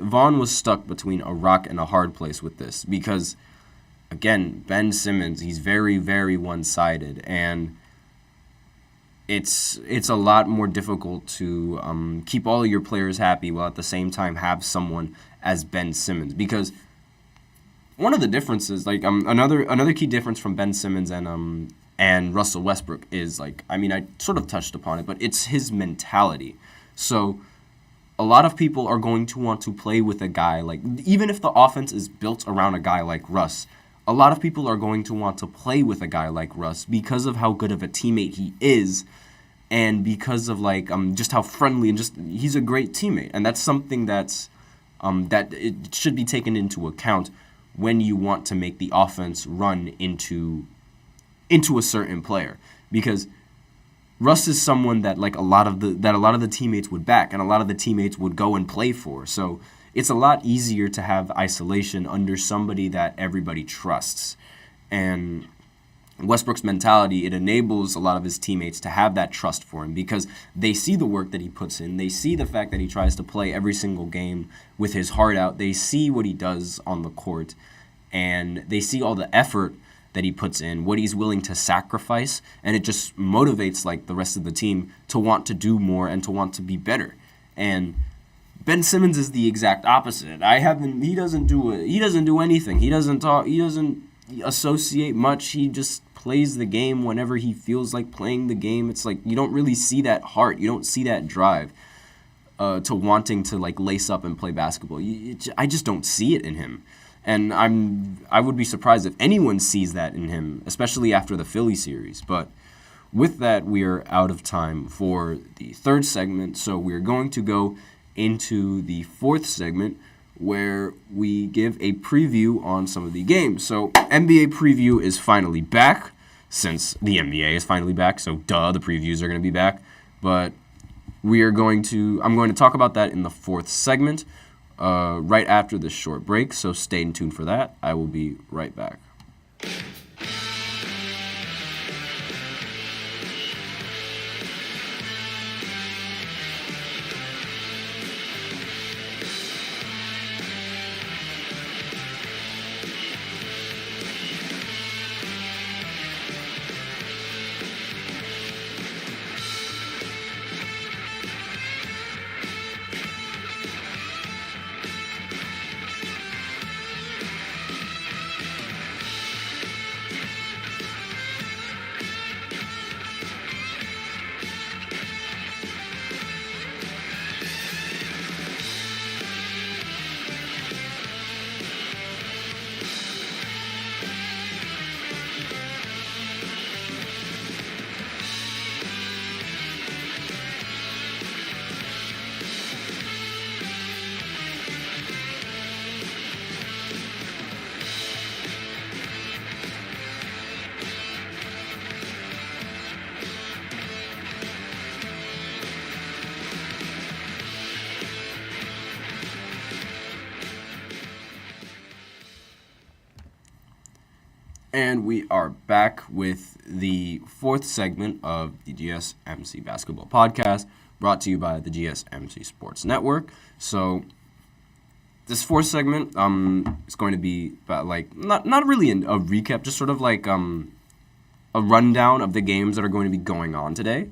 Vaughn was stuck between a rock and a hard place with this because, again, Ben Simmons, he's very, very one-sided, and it's a lot more difficult to keep all of your players happy while at the same time have someone as Ben Simmons, because one of the differences, another key difference from Ben Simmons and Russell Westbrook is, I sort of touched upon it, but it's his mentality. So a lot of people are going to want to play with a guy even if the offense is built around a guy like Russ, a lot of people are going to want to play with a guy like Russ because of how good of a teammate he is, and because of just how friendly and he's a great teammate. And that's something that it should be taken into account when you want to make the offense run into a certain player, because Russ is someone that a lot of the teammates would back and a lot of the teammates would go and play for. So it's a lot easier to have isolation under somebody that everybody trusts. And Westbrook's mentality, it enables a lot of his teammates to have that trust for him because they see the work that he puts in. They see the fact that he tries to play every single game with his heart out. They see what he does on the court, and they see all the effort that he puts in, what he's willing to sacrifice, and it just motivates the rest of the team to want to do more and to want to be better. And Ben Simmons is the exact opposite. He doesn't do anything. He doesn't talk. He doesn't associate much. He just plays the game whenever he feels like playing the game. It's you don't really see that heart. You don't see that drive to wanting to lace up and play basketball. I just don't see it in him. And I would be surprised if anyone sees that in him, especially after the Philly series. But with that, we are out of time for the third segment, so we're going to go into the fourth segment where we give a preview on some of the games. So NBA preview is finally back, since the NBA is finally back, so the previews are going to be back. But I'm going to talk about that in the fourth segment. Right after this short break, so stay tuned for that. I will be right back. And we are back with the fourth segment of the GSMC Basketball Podcast, brought to you by the GSMC Sports Network. So this fourth segment is going to be about not really a recap, just sort of a rundown of the games that are going to be going on today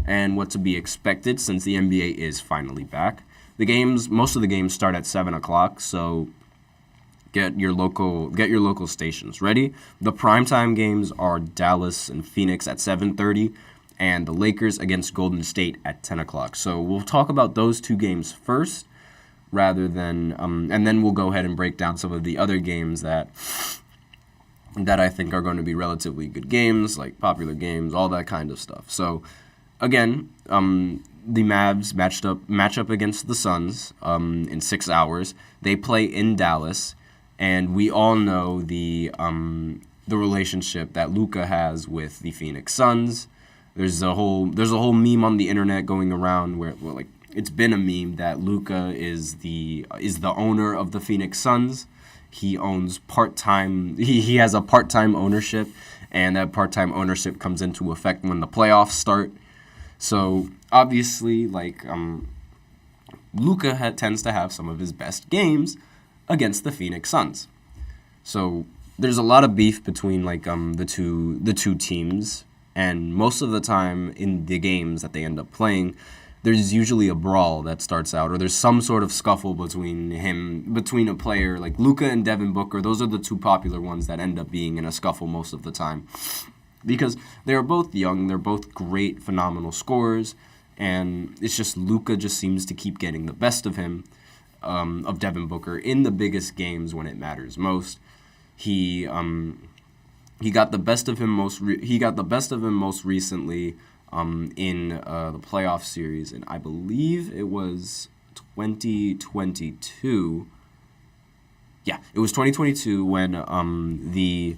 and what to be expected since the NBA is finally back. Most of the games start at 7 o'clock, so get your local stations ready. The primetime games are Dallas and Phoenix at 7:30, and the Lakers against Golden State at 10 o'clock. So we'll talk about those two games first, rather than and then we'll go ahead and break down some of the other games that I think are going to be relatively good games, like popular games, all that kind of stuff. So again, the Mavs match up against the Suns in 6 hours. They play in Dallas, and we all know the relationship that Luka has with the Phoenix Suns. There's a whole meme on the internet going around where it's been a meme that Luka is the owner of the Phoenix Suns. He owns part-time. He has a part-time ownership, and that part-time ownership comes into effect when the playoffs start. So obviously, Luka tends to have some of his best games against the Phoenix Suns. So there's a lot of beef between the two teams, and most of the time in the games that they end up playing, there's usually a brawl that starts out, or there's some sort of scuffle between a player like Luka and Devin Booker. Those are the two popular ones that end up being in a scuffle most of the time, because they're both young, they're both great, phenomenal scorers, and it's just Luka just seems to keep getting the best of him, of Devin Booker in the biggest games when it matters most. He got the best of him most recently in the playoff series, and I believe it was 2022. Yeah, it was 2022 when the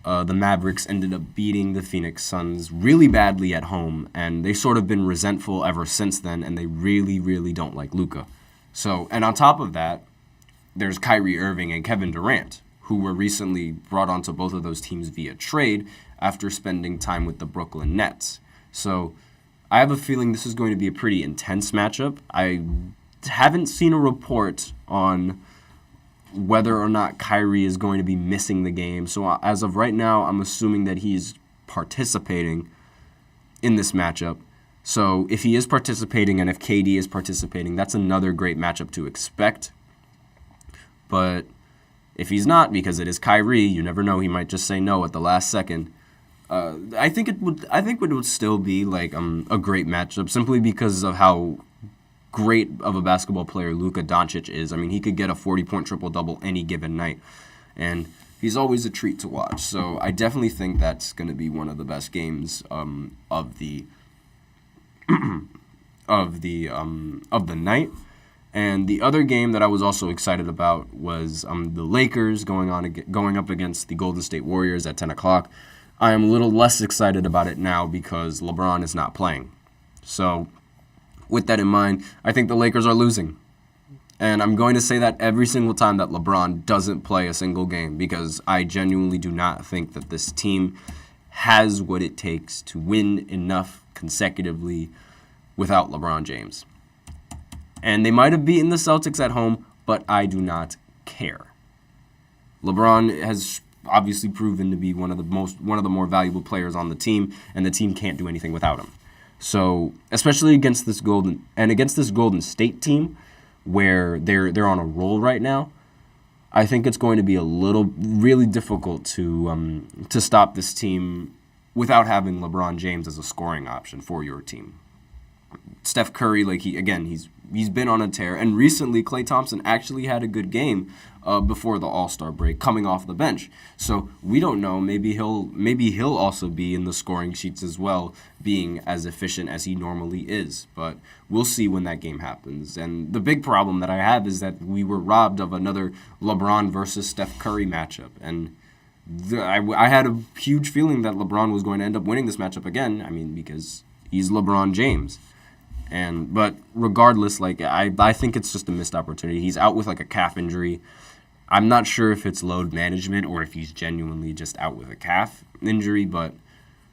Mavericks ended up beating the Phoenix Suns really badly at home, and they've sort of been resentful ever since then, and they really, really don't like Luka. So, and on top of that, there's Kyrie Irving and Kevin Durant, who were recently brought onto both of those teams via trade after spending time with the Brooklyn Nets. So I have a feeling this is going to be a pretty intense matchup. I haven't seen a report on whether or not Kyrie is going to be missing the game. So as of right now, I'm assuming that he's participating in this matchup. So if he is participating and if KD is participating, that's another great matchup to expect. But if he's not, because it is Kyrie, you never know, he might just say no at the last second. I think it would still be a great matchup simply because of how great of a basketball player Luka Doncic is. I mean, he could get a 40-point triple-double any given night, and he's always a treat to watch. So I definitely think that's going to be one of the best games of the night. And the other game that I was also excited about was the Lakers going up against the Golden State Warriors at 10 o'clock. I am a little less excited about it now because LeBron is not playing. So with that in mind, I think the Lakers are losing. And I'm going to say that every single time that LeBron doesn't play a single game, because I genuinely do not think that this team has what it takes to win enough consecutively without LeBron James. And they might have beaten the Celtics at home, but I do not care. LeBron has obviously proven to be one of the more valuable players on the team, and the team can't do anything without him. So, especially against this Golden State team, where they're on a roll right now, I think it's going to be really difficult to stop this team without having LeBron James as a scoring option for your team. Steph Curry, he's been on a tear, and recently Klay Thompson actually had a good game before the All-Star break, coming off the bench. So we don't know. Maybe he'll also be in the scoring sheets as well, being as efficient as he normally is. But we'll see when that game happens. And the big problem that I have is that we were robbed of another LeBron versus Steph Curry matchup, and I had a huge feeling that LeBron was going to end up winning this matchup again. I mean, because he's LeBron James. But regardless, I think it's just a missed opportunity. He's out with a calf injury. I'm not sure if it's load management or if he's genuinely just out with a calf injury, but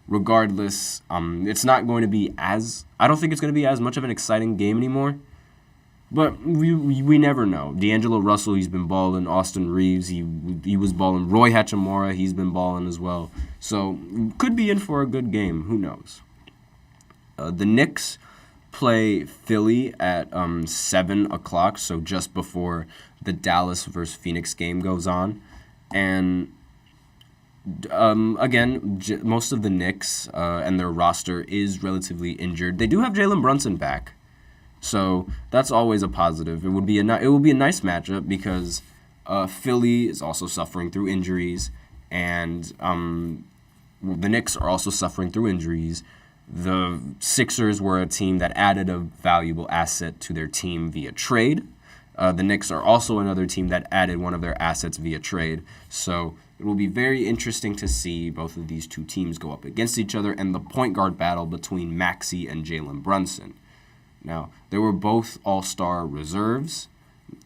regardless, it's not going to be I don't think it's going to be as much of an exciting game anymore. But we never know. D'Angelo Russell, he's been balling. Austin Reeves, he was balling. Roy Hachimura, he's been balling as well. So could be in for a good game. Who knows? The Knicks play Philly at 7 o'clock, so just before the Dallas versus Phoenix game goes on. And again, most of the Knicks and their roster is relatively injured. They do have Jalen Brunson back, so that's always a positive. It would be a nice matchup because Philly is also suffering through injuries, and the Knicks are also suffering through injuries. The Sixers were a team that added a valuable asset to their team via trade. The Knicks are also another team that added one of their assets via trade. So it will be very interesting to see both of these two teams go up against each other and the point guard battle between Maxey and Jalen Brunson. Now, they were both all-star reserves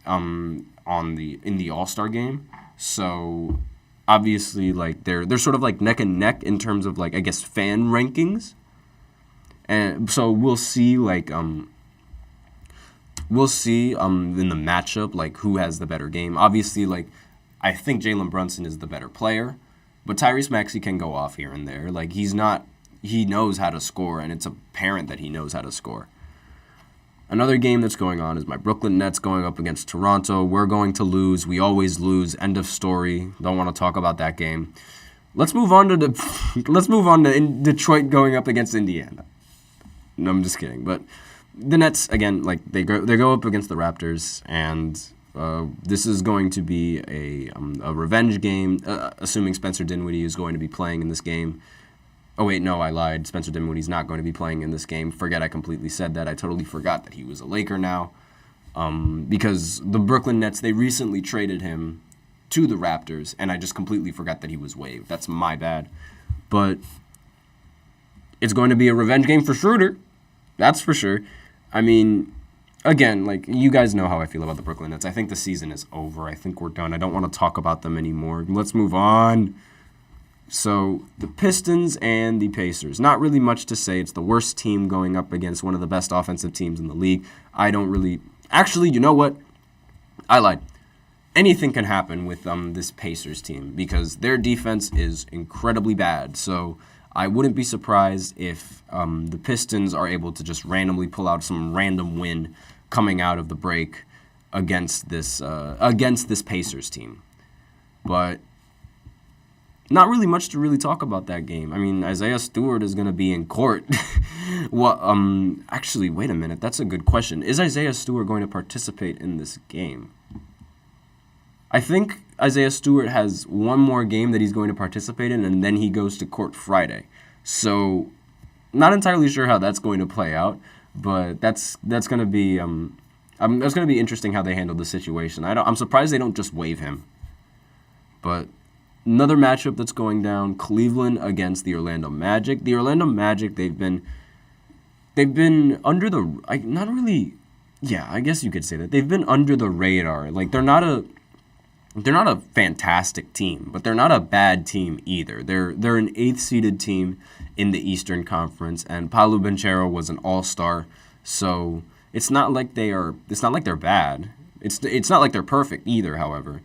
in the all-star game. So obviously, like they're sort of like neck and neck in terms of like, I guess, fan rankings. And so we'll see like in the matchup like who has the better game. Obviously, like I think Jalen Brunson is the better player, but Tyrese Maxey can go off here and there. Like he knows how to score, and it's apparent that he knows how to score. Another game that's going on is my Brooklyn Nets going up against Toronto. We're going to lose. We always lose. End of story. Don't want to talk about that game. Let's move on to Detroit going up against Indiana. No, I'm just kidding. But the Nets, again, like they go up against the Raptors, and this is going to be a revenge game, assuming Spencer Dinwiddie is going to be playing in this game. Oh, wait, no, I lied. Spencer Dinwiddie's not going to be playing in this game. Forget I completely said that. I totally forgot that he was a Laker now. Because the Brooklyn Nets, they recently traded him to the Raptors, and I just completely forgot that he was waived. That's my bad. But it's going to be a revenge game for Schroeder. That's for sure. I mean, again, like, you guys know how I feel about the Brooklyn Nets. I think the season is over. I think we're done. I don't want to talk about them anymore. Let's move on. So, the Pistons and the Pacers. Not really much to say. It's the worst team going up against one of the best offensive teams in the league. I don't really... Actually, you know what? I lied. Anything can happen with this Pacers team because their defense is incredibly bad. So, I wouldn't be surprised if the Pistons are able to just randomly pull out some random win coming out of the break against this Pacers team. But not really much to really talk about that game. I mean, Isaiah Stewart is going to be in court. Actually, wait a minute. That's a good question. Is Isaiah Stewart going to participate in this game? I think Isaiah Stewart has one more game that he's going to participate in, and then he goes to court Friday. So, not entirely sure how that's going to play out, but that's going to be that's going to be interesting how they handle the situation. I'm surprised they don't just waive him. But another matchup that's going down: Cleveland against the Orlando Magic. The Orlando Magic, they've been under the I guess you could say that they've been under the radar. Like they're not a fantastic team, but they're not a bad team either. They're an 8th seeded team in the Eastern Conference, and Paolo Banchero was an all-star, so it's not like they're bad. It's not like they're perfect either, however.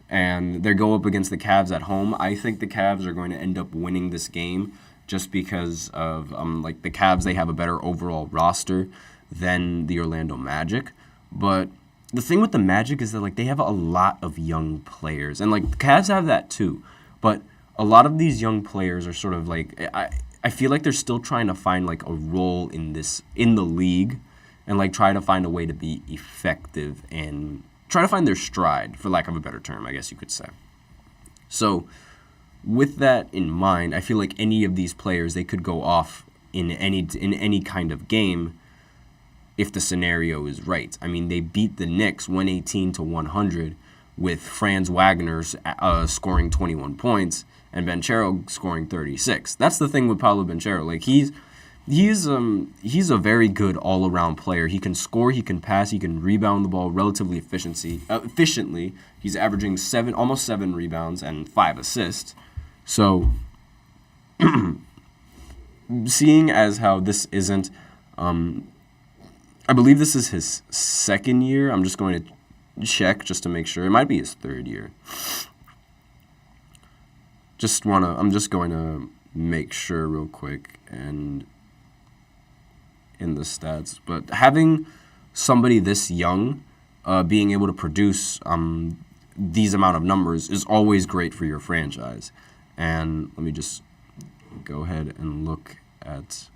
And they go up against the Cavs at home. I think the Cavs are going to end up winning this game just because of the Cavs, they have a better overall roster than the Orlando Magic, but the thing with the Magic is that like they have a lot of young players, and like the Cavs have that too. But a lot of these young players are sort of like I feel like they're still trying to find like a role in the league, and like try to find a way to be effective and try to find their stride, for lack of a better term, I guess you could say. So with that in mind, I feel like any of these players, they could go off in any kind of game if the scenario is right. I mean, they beat the Knicks 118-100 with Franz Wagner scoring 21 points and Banchero scoring 36. That's the thing with Paolo Banchero. Like he's a very good all-around player. He can score, he can pass, he can rebound the ball relatively efficiently. He's averaging almost 7 rebounds and 5 assists. So, seeing as how this isn't, I believe this is his second year. I'm just going to check just to make sure. It might be his third year. I'm just going to make sure real quick and in the stats. But having somebody this young, being able to produce these amount of numbers is always great for your franchise. And let me just go ahead and look at...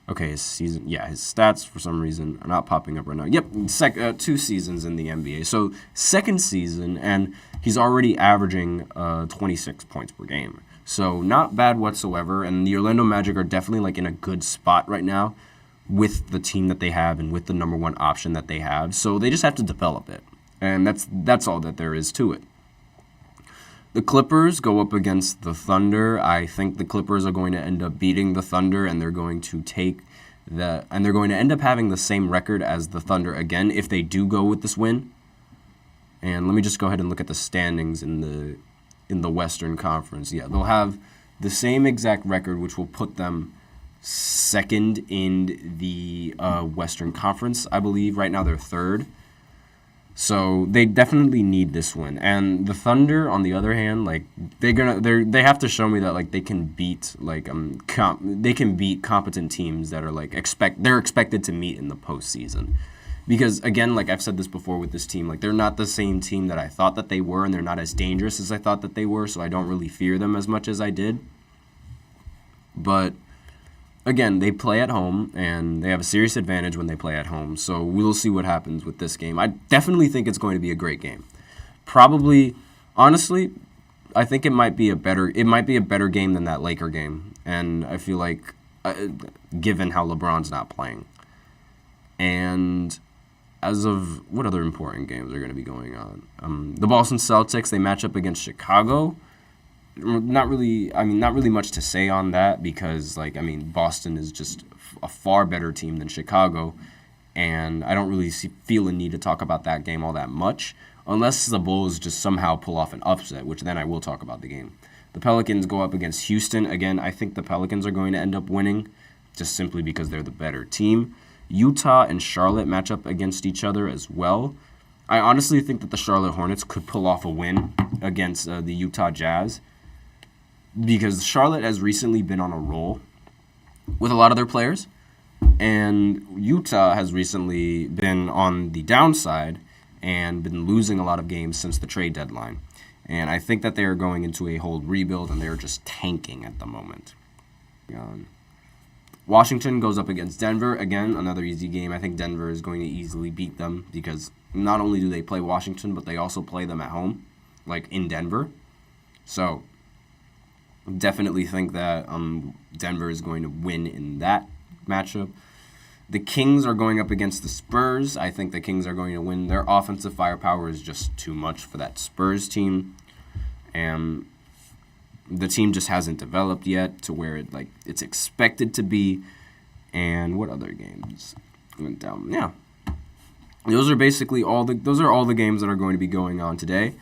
Okay, his stats for some reason are not popping up right now. Yep, 2 seasons in the NBA. So, second season, and he's already averaging 26 points per game. So not bad whatsoever, and the Orlando Magic are definitely like in a good spot right now with the team that they have and with the number one option that they have. So they just have to develop it, and that's all that there is to it. The Clippers go up against the Thunder. I think the Clippers are going to end up beating the Thunder, and they're going to they're going to end up having the same record as the Thunder again if they do go with this win. And let me just go ahead and look at the standings in the Western Conference. Yeah, they'll have the same exact record, which will put them second in the Western Conference, I believe. Right now they're third. So they definitely need this win. And the Thunder, on the other hand, like they have to show me that like they can beat competent teams that are like they're expected to meet in the postseason. Because again, like I've said this before with this team, like they're not the same team that I thought that they were, and they're not as dangerous as I thought that they were, so I don't really fear them as much as I did. But again, they play at home, and they have a serious advantage when they play at home. So we'll see what happens with this game. I definitely think it's going to be a great game. Probably, honestly, I think it might be a better game than that Laker game. And I feel like, given how LeBron's not playing. And as of what other important games are going to be going on? The Boston Celtics, they match up against Chicago. Not really much to say on that because, Boston is just a far better team than Chicago, and I don't really feel a need to talk about that game all that much unless the Bulls just somehow pull off an upset, which then I will talk about the game. The Pelicans go up against Houston. Again, I think the Pelicans are going to end up winning just simply because they're the better team. Utah and Charlotte match up against each other as well. I honestly think that the Charlotte Hornets could pull off a win against the Utah Jazz, because Charlotte has recently been on a roll with a lot of their players, and Utah has recently been on the downside and been losing a lot of games since the trade deadline. And I think that they are going into a whole rebuild, and they are just tanking at the moment. Washington goes up against Denver. Again, another easy game. I think Denver is going to easily beat them because not only do they play Washington, but they also play them at home, like in Denver. So definitely think that Denver is going to win in that matchup. The Kings are going up against the Spurs. I think the Kings are going to win. Their offensive firepower is just too much for that Spurs team. And the team just hasn't developed yet to where it's expected to be. And what other games went down? Yeah. Those are basically all the games that are going to be going on today.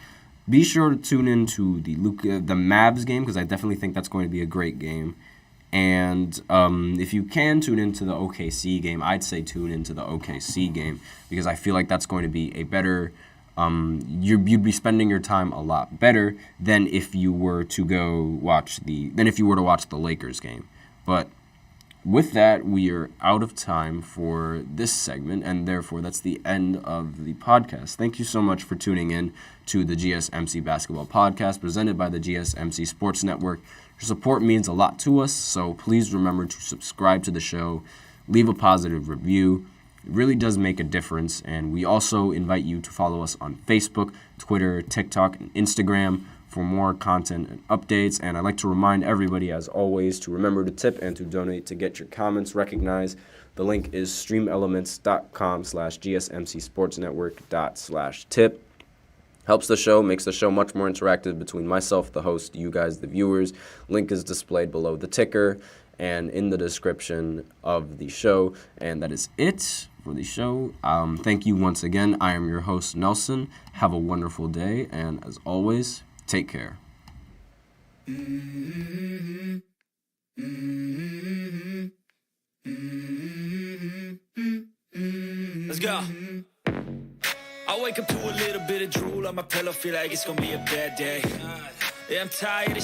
Be sure to tune in to the Mavs game because I definitely think that's going to be a great game. And if you can tune into the OKC game, I'd say tune into the OKC game because I feel like that's going to be a better. You'd be spending your time a lot better than if you were to watch the Lakers game. But with that, we are out of time for this segment, and therefore that's the end of the podcast. Thank you so much for tuning in to the GSMC Basketball Podcast presented by the GSMC Sports Network. Your support means a lot to us, so please remember to subscribe to the show, leave a positive review. It really does make a difference, and we also invite you to follow us on Facebook, Twitter, TikTok, and Instagram for more content and updates. And I'd like to remind everybody, as always, to remember to tip and to donate to get your comments recognized. The link is streamelements.com/gsmcsportsnetwork./tip. Helps the show, makes the show much more interactive between myself, the host, you guys, the viewers. Link is displayed below the ticker and in the description of the show. And that is it for the show. Thank you once again. I am your host, Nelson. Have a wonderful day. And as always, take care. Let's go. I wake up to a little bit of drool on my pillow, feel like it's gonna be a bad day. Yeah, I'm tired of